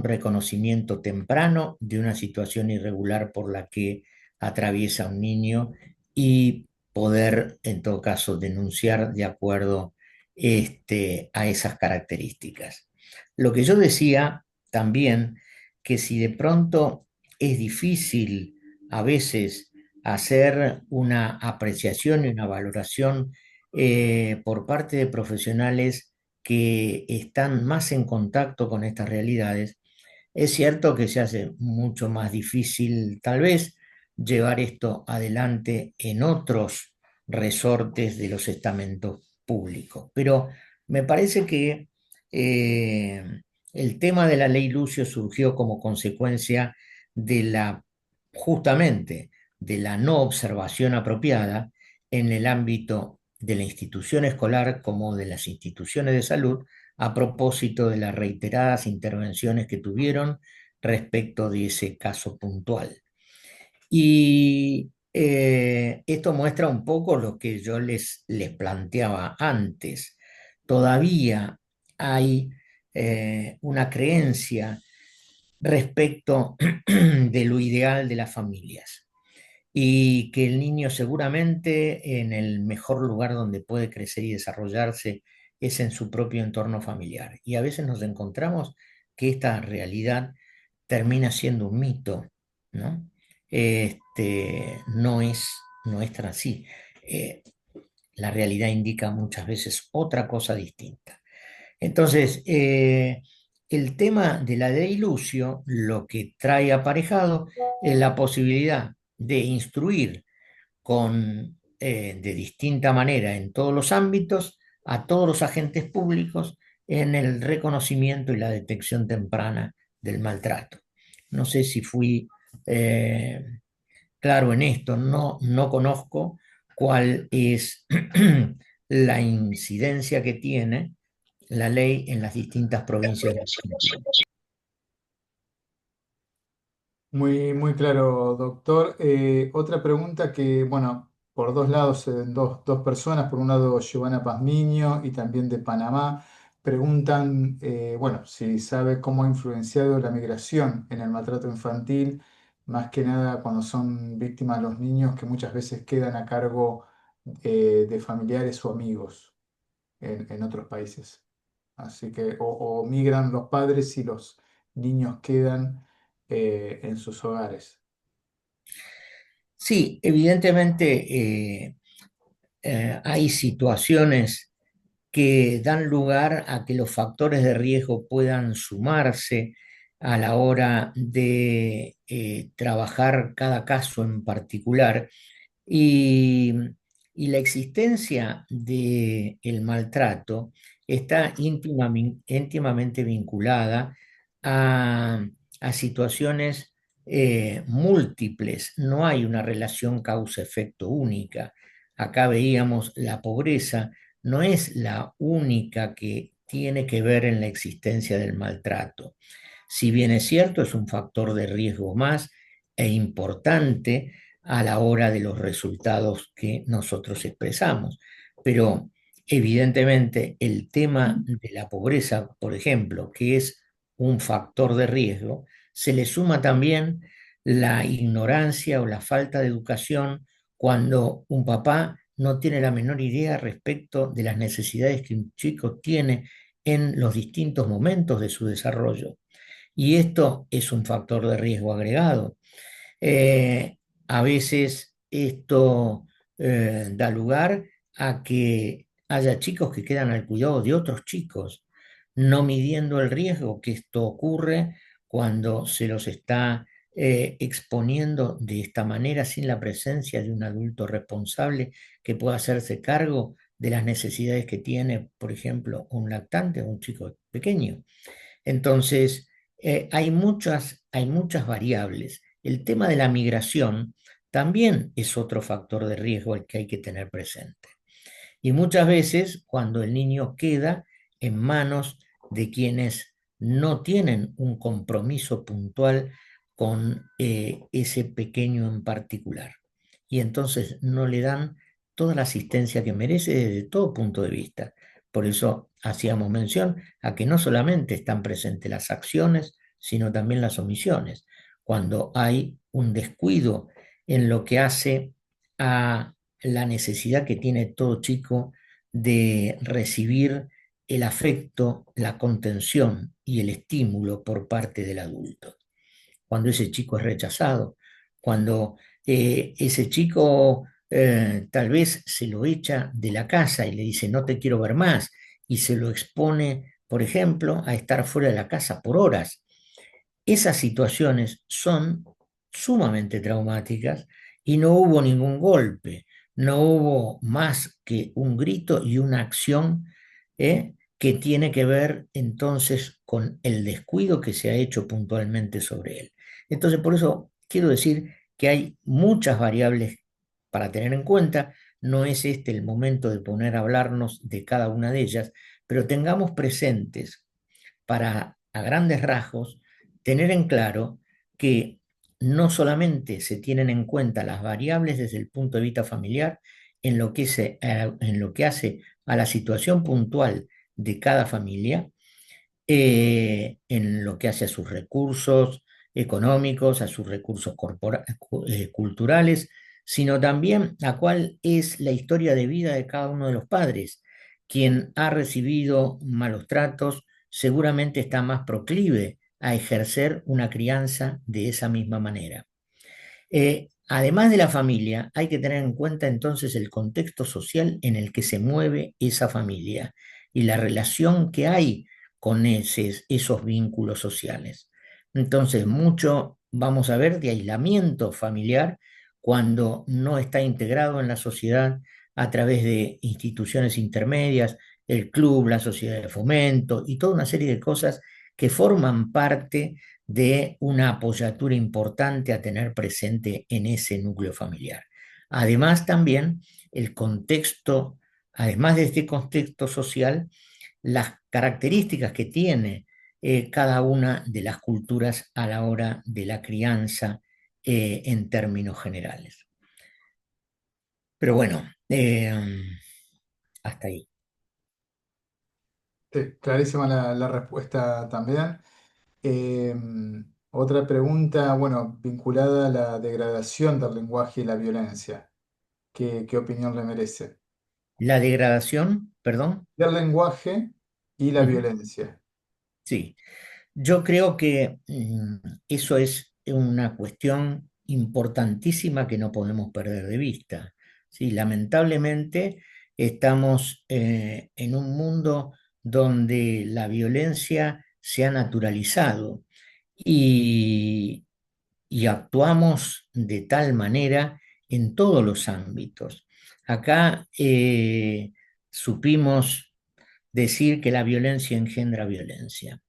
reconocimiento temprano de una situación irregular por la que atraviesa un niño y poder, en todo caso, denunciar de acuerdo a esas características. Lo que yo decía también, que si de pronto es difícil a veces hacer una apreciación y una valoración por parte de profesionales que están más en contacto con estas realidades, es cierto que se hace mucho más difícil tal vez llevar esto adelante en otros resortes de los estamentos públicos, pero me parece que eh, el tema de la ley Lucio surgió como consecuencia de justamente, de la no observación apropiada en el ámbito de la institución escolar como de las instituciones de salud a propósito de las reiteradas intervenciones que tuvieron respecto de ese caso puntual. Y esto muestra un poco lo que yo les planteaba antes. Todavía hay una creencia respecto de lo ideal de las familias y que el niño seguramente en el mejor lugar donde puede crecer y desarrollarse es en su propio entorno familiar. Y a veces nos encontramos que esta realidad termina siendo un mito, ¿no? No es, no es tan así. Eh, la realidad indica muchas veces otra cosa distinta. Entonces, el tema de la ley Lucio lo que trae aparejado es la posibilidad de instruir de distinta manera en todos los ámbitos a todos los agentes públicos en el reconocimiento y la detección temprana del maltrato. No sé si fui eh, claro en esto, no conozco cuál es la incidencia que tiene la ley en las distintas provincias de Argentina. Muy, muy claro, doctor. Otra pregunta que, bueno, por dos lados, dos personas, por un lado Giovanna Pazmiño y también de Panamá, preguntan, bueno, si sabe cómo ha influenciado la migración en el maltrato infantil, más que nada cuando son víctimas los niños que muchas veces quedan a cargo de familiares o amigos en otros países. Así que o migran los padres y los niños quedan en sus hogares. Sí, evidentemente hay situaciones que dan lugar a que los factores de riesgo puedan sumarse a la hora de trabajar cada caso en particular y, y la existencia del maltrato está íntimamente vinculada a, a situaciones múltiples. No hay una relación causa-efecto única. Acá veíamos la pobreza, no es la única que tiene que ver en la existencia del maltrato. Si bien es cierto, es un factor de riesgo más e importante a la hora de los resultados que nosotros expresamos. Pero evidentemente el tema de la pobreza, por ejemplo, que es un factor de riesgo, se le suma también la ignorancia o la falta de educación cuando un papá no tiene la menor idea respecto de las necesidades que un chico tiene en los distintos momentos de su desarrollo. Y esto es un factor de riesgo agregado. Eh, a veces esto da lugar a que haya chicos que quedan al cuidado de otros chicos, no midiendo el riesgo que esto ocurre cuando se los está exponiendo de esta manera sin la presencia de un adulto responsable que pueda hacerse cargo de las necesidades que tiene, por ejemplo, un lactante o un chico pequeño. Entonces, hay muchas variables. El tema de la migración también es otro factor de riesgo al que hay que tener presente. Y muchas veces cuando el niño queda en manos de quienes no tienen un compromiso puntual con ese pequeño en particular. y entonces no le dan toda la asistencia que merece desde todo punto de vista. Por eso hacíamos mención a que no solamente están presentes las acciones, sino también las omisiones. Cuando hay un descuido en lo que hace a la necesidad que tiene todo chico de recibir el afecto, la contención y el estímulo por parte del adulto. Cuando ese chico es rechazado, cuando ese chico tal vez se lo echa de la casa y le dice no te quiero ver más y se lo expone, por ejemplo, a estar fuera de la casa por horas. Esas situaciones son sumamente traumáticas y no hubo ningún golpe, no hubo más que un grito y una acción que tiene que ver entonces con el descuido que se ha hecho puntualmente sobre él. Entonces, por eso quiero decir que hay muchas variables para tener en cuenta. No es este el momento de poner a hablarnos de cada una de ellas, pero tengamos presentes para, a grandes rasgos, tener en claro que no solamente se tienen en cuenta las variables desde el punto de vista familiar en lo que hace a la situación puntual de cada familia, en lo que hace a sus recursos económicos, a sus recursos culturales, sino también a cuál es la historia de vida de cada uno de los padres. Quien ha recibido malos tratos seguramente está más proclive a ejercer una crianza de esa misma manera. Además de la familia, hay que tener en cuenta entonces el contexto social en el que se mueve esa familia y la relación que hay con esos vínculos sociales. Entonces, mucho vamos a ver de aislamiento familiar cuando no está integrado en la sociedad a través de instituciones intermedias, el club, la sociedad de fomento y toda una serie de cosas que forman parte de una apoyatura importante a tener presente en ese núcleo familiar. Además, también el contexto, además de este contexto social, las características que tiene cada una de las culturas a la hora de la crianza en términos generales. Pero bueno, hasta ahí. Sí, clarísima la respuesta también. Otra pregunta, bueno, vinculada a la degradación del lenguaje y la violencia. ¿Qué opinión le merece? La degradación, perdón. Del lenguaje y la Ujú. violencia. Sí. Yo creo que eso es una cuestión importantísima que no podemos perder de vista. Sí, lamentablemente estamos en un mundo donde la violencia se ha naturalizado y, y actuamos de tal manera en todos los ámbitos. Acá supimos decir que la violencia engendra violencia.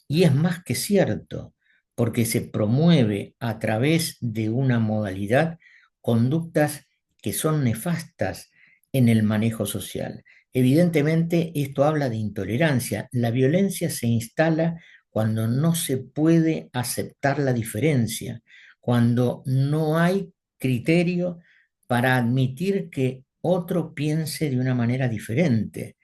Y es más que cierto, porque se promueve a través de una modalidad conductas que son nefastas en el manejo social. Evidentemente, esto habla de intolerancia. La violencia se instala cuando no se puede aceptar la diferencia, cuando no hay criterio para admitir que otro piense de una manera diferente.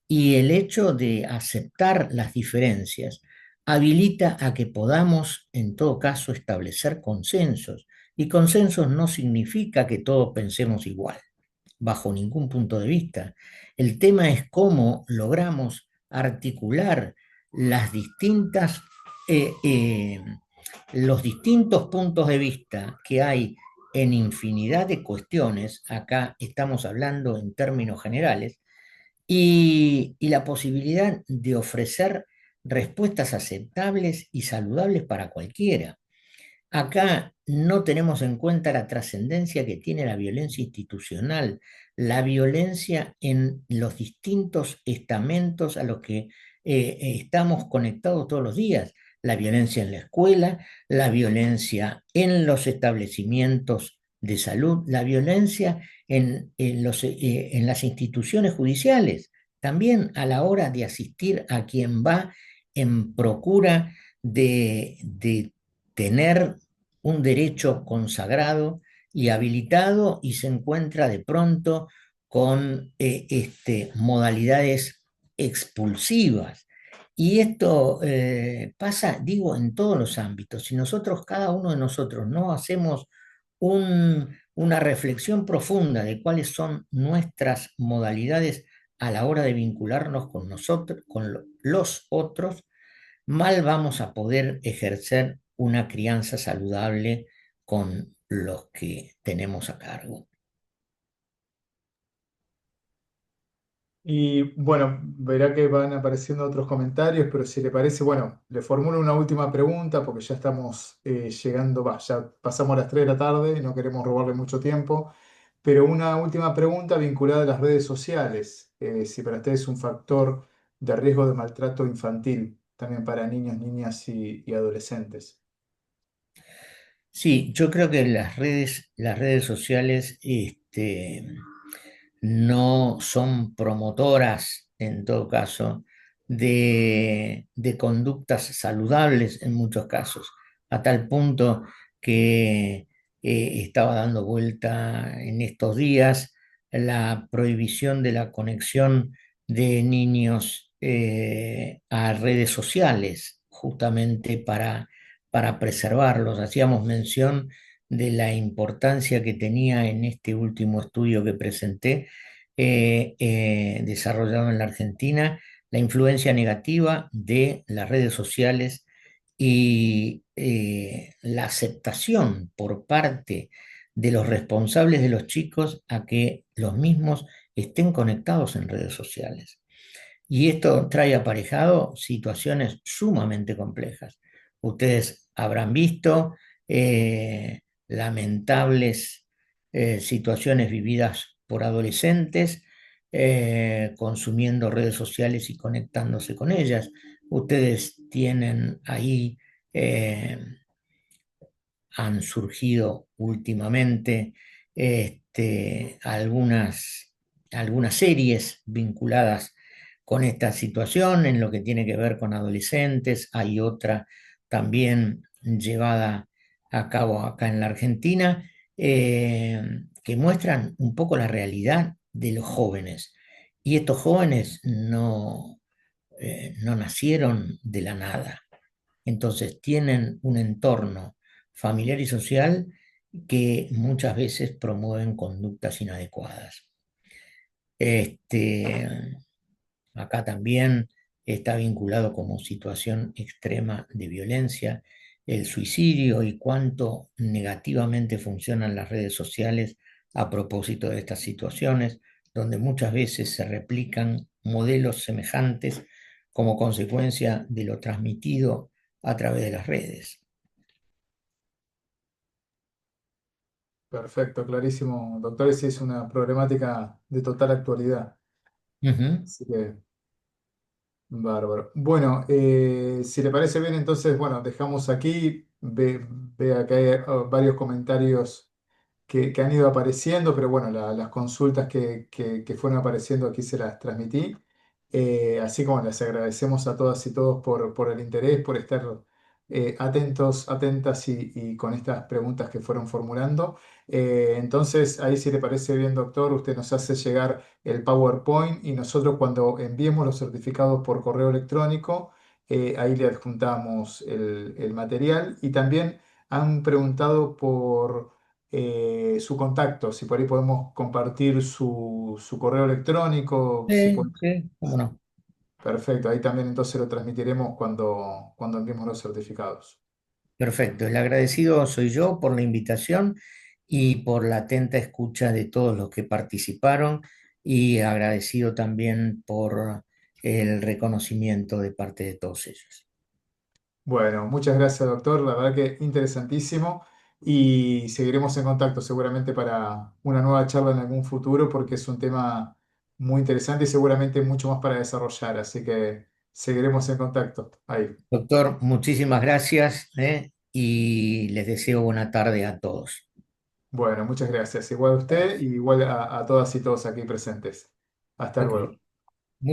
Y el hecho de aceptar las diferencias habilita a que podamos, en todo caso, establecer consensos. Y consensos no significa que todos pensemos igual, bajo ningún punto de vista. El tema es cómo logramos articular las distintas, eh, eh, los distintos puntos de vista que hay en infinidad de cuestiones. Acá estamos hablando en términos generales y la posibilidad de ofrecer respuestas aceptables y saludables para cualquiera. Acá no tenemos en cuenta la trascendencia que tiene la violencia institucional, la violencia en los distintos estamentos a los que estamos conectados todos los días, la violencia en la escuela, la violencia en los establecimientos de salud, la violencia en las instituciones judiciales, también a la hora de asistir a quien va en procura de tener un derecho consagrado y habilitado y se encuentra de pronto con modalidades expulsivas. Y esto pasa, digo, en todos los ámbitos. Si nosotros, cada uno de nosotros, no hacemos una reflexión profunda de cuáles son nuestras modalidades a la hora de vincularnos con nosotros, con los otros, mal vamos a poder ejercer una crianza saludable con los que tenemos a cargo. Y bueno, verá que van apareciendo otros comentarios, pero si le parece, bueno, le formulo una última pregunta porque ya estamos llegando, ya pasamos las 3 de la tarde, no queremos robarle mucho tiempo, pero una última pregunta vinculada a las redes sociales, si para usted es un factor de riesgo de maltrato infantil, también para niños, niñas y adolescentes. Sí, yo creo que las redes sociales, no son promotoras, en todo caso, de conductas saludables en muchos casos, a tal punto que estaba dando vuelta en estos días la prohibición de la conexión de niños a redes sociales, justamente para preservarlos. Hacíamos mención de la importancia que tenía en este último estudio que presenté, desarrollado en la Argentina, la influencia negativa de las redes sociales y la aceptación por parte de los responsables de los chicos a que los mismos estén conectados en redes sociales. Y esto trae aparejado situaciones sumamente complejas. Ustedes habrán visto lamentables situaciones vividas por adolescentes consumiendo redes sociales y conectándose con ellas. Ustedes tienen ahí eh, han surgido últimamente algunas series vinculadas con esta situación en lo que tiene que ver con adolescentes. Hay otra también llevada a cabo acá en la Argentina, que muestran un poco la realidad de los jóvenes. Y estos jóvenes no nacieron de la nada, entonces tienen un entorno familiar y social que muchas veces promueven conductas inadecuadas. Este, Acá también está vinculado como situación extrema de violencia el suicidio y cuánto negativamente funcionan las redes sociales a propósito de estas situaciones, donde muchas veces se replican modelos semejantes como consecuencia de lo transmitido a través de las redes. Perfecto, clarísimo, doctor, sí es una problemática de total actualidad. Ujú. Así que bárbaro. Bueno, si le parece bien, entonces, bueno, dejamos aquí. Vea que hay varios comentarios que han ido apareciendo, pero bueno, las consultas que fueron apareciendo aquí se las transmití. Así como les agradecemos a todas y todos por el interés, por estar atentos, atentas y con estas preguntas que fueron formulando. Entonces, ahí si le parece bien, doctor, usted nos hace llegar el PowerPoint y nosotros cuando enviemos los certificados por correo electrónico, ahí le adjuntamos el material y también han preguntado por su contacto, si por ahí podemos compartir su correo electrónico, si Sí, puede- sí, cómo no. Perfecto, ahí también entonces lo transmitiremos cuando enviemos los certificados. Perfecto. El agradecido soy yo por la invitación y por la atenta escucha de todos los que participaron y agradecido también por el reconocimiento de parte de todos ellos. Bueno, muchas gracias, doctor. La verdad que interesantísimo y seguiremos en contacto seguramente para una nueva charla en algún futuro porque es un tema muy interesante y seguramente mucho más para desarrollar. Así que seguiremos en contacto. Ahí. Doctor, muchísimas gracias, y les deseo buena tarde a todos. Bueno, muchas gracias. Igual a usted y igual a todas y todos aquí presentes. Hasta Ok. luego.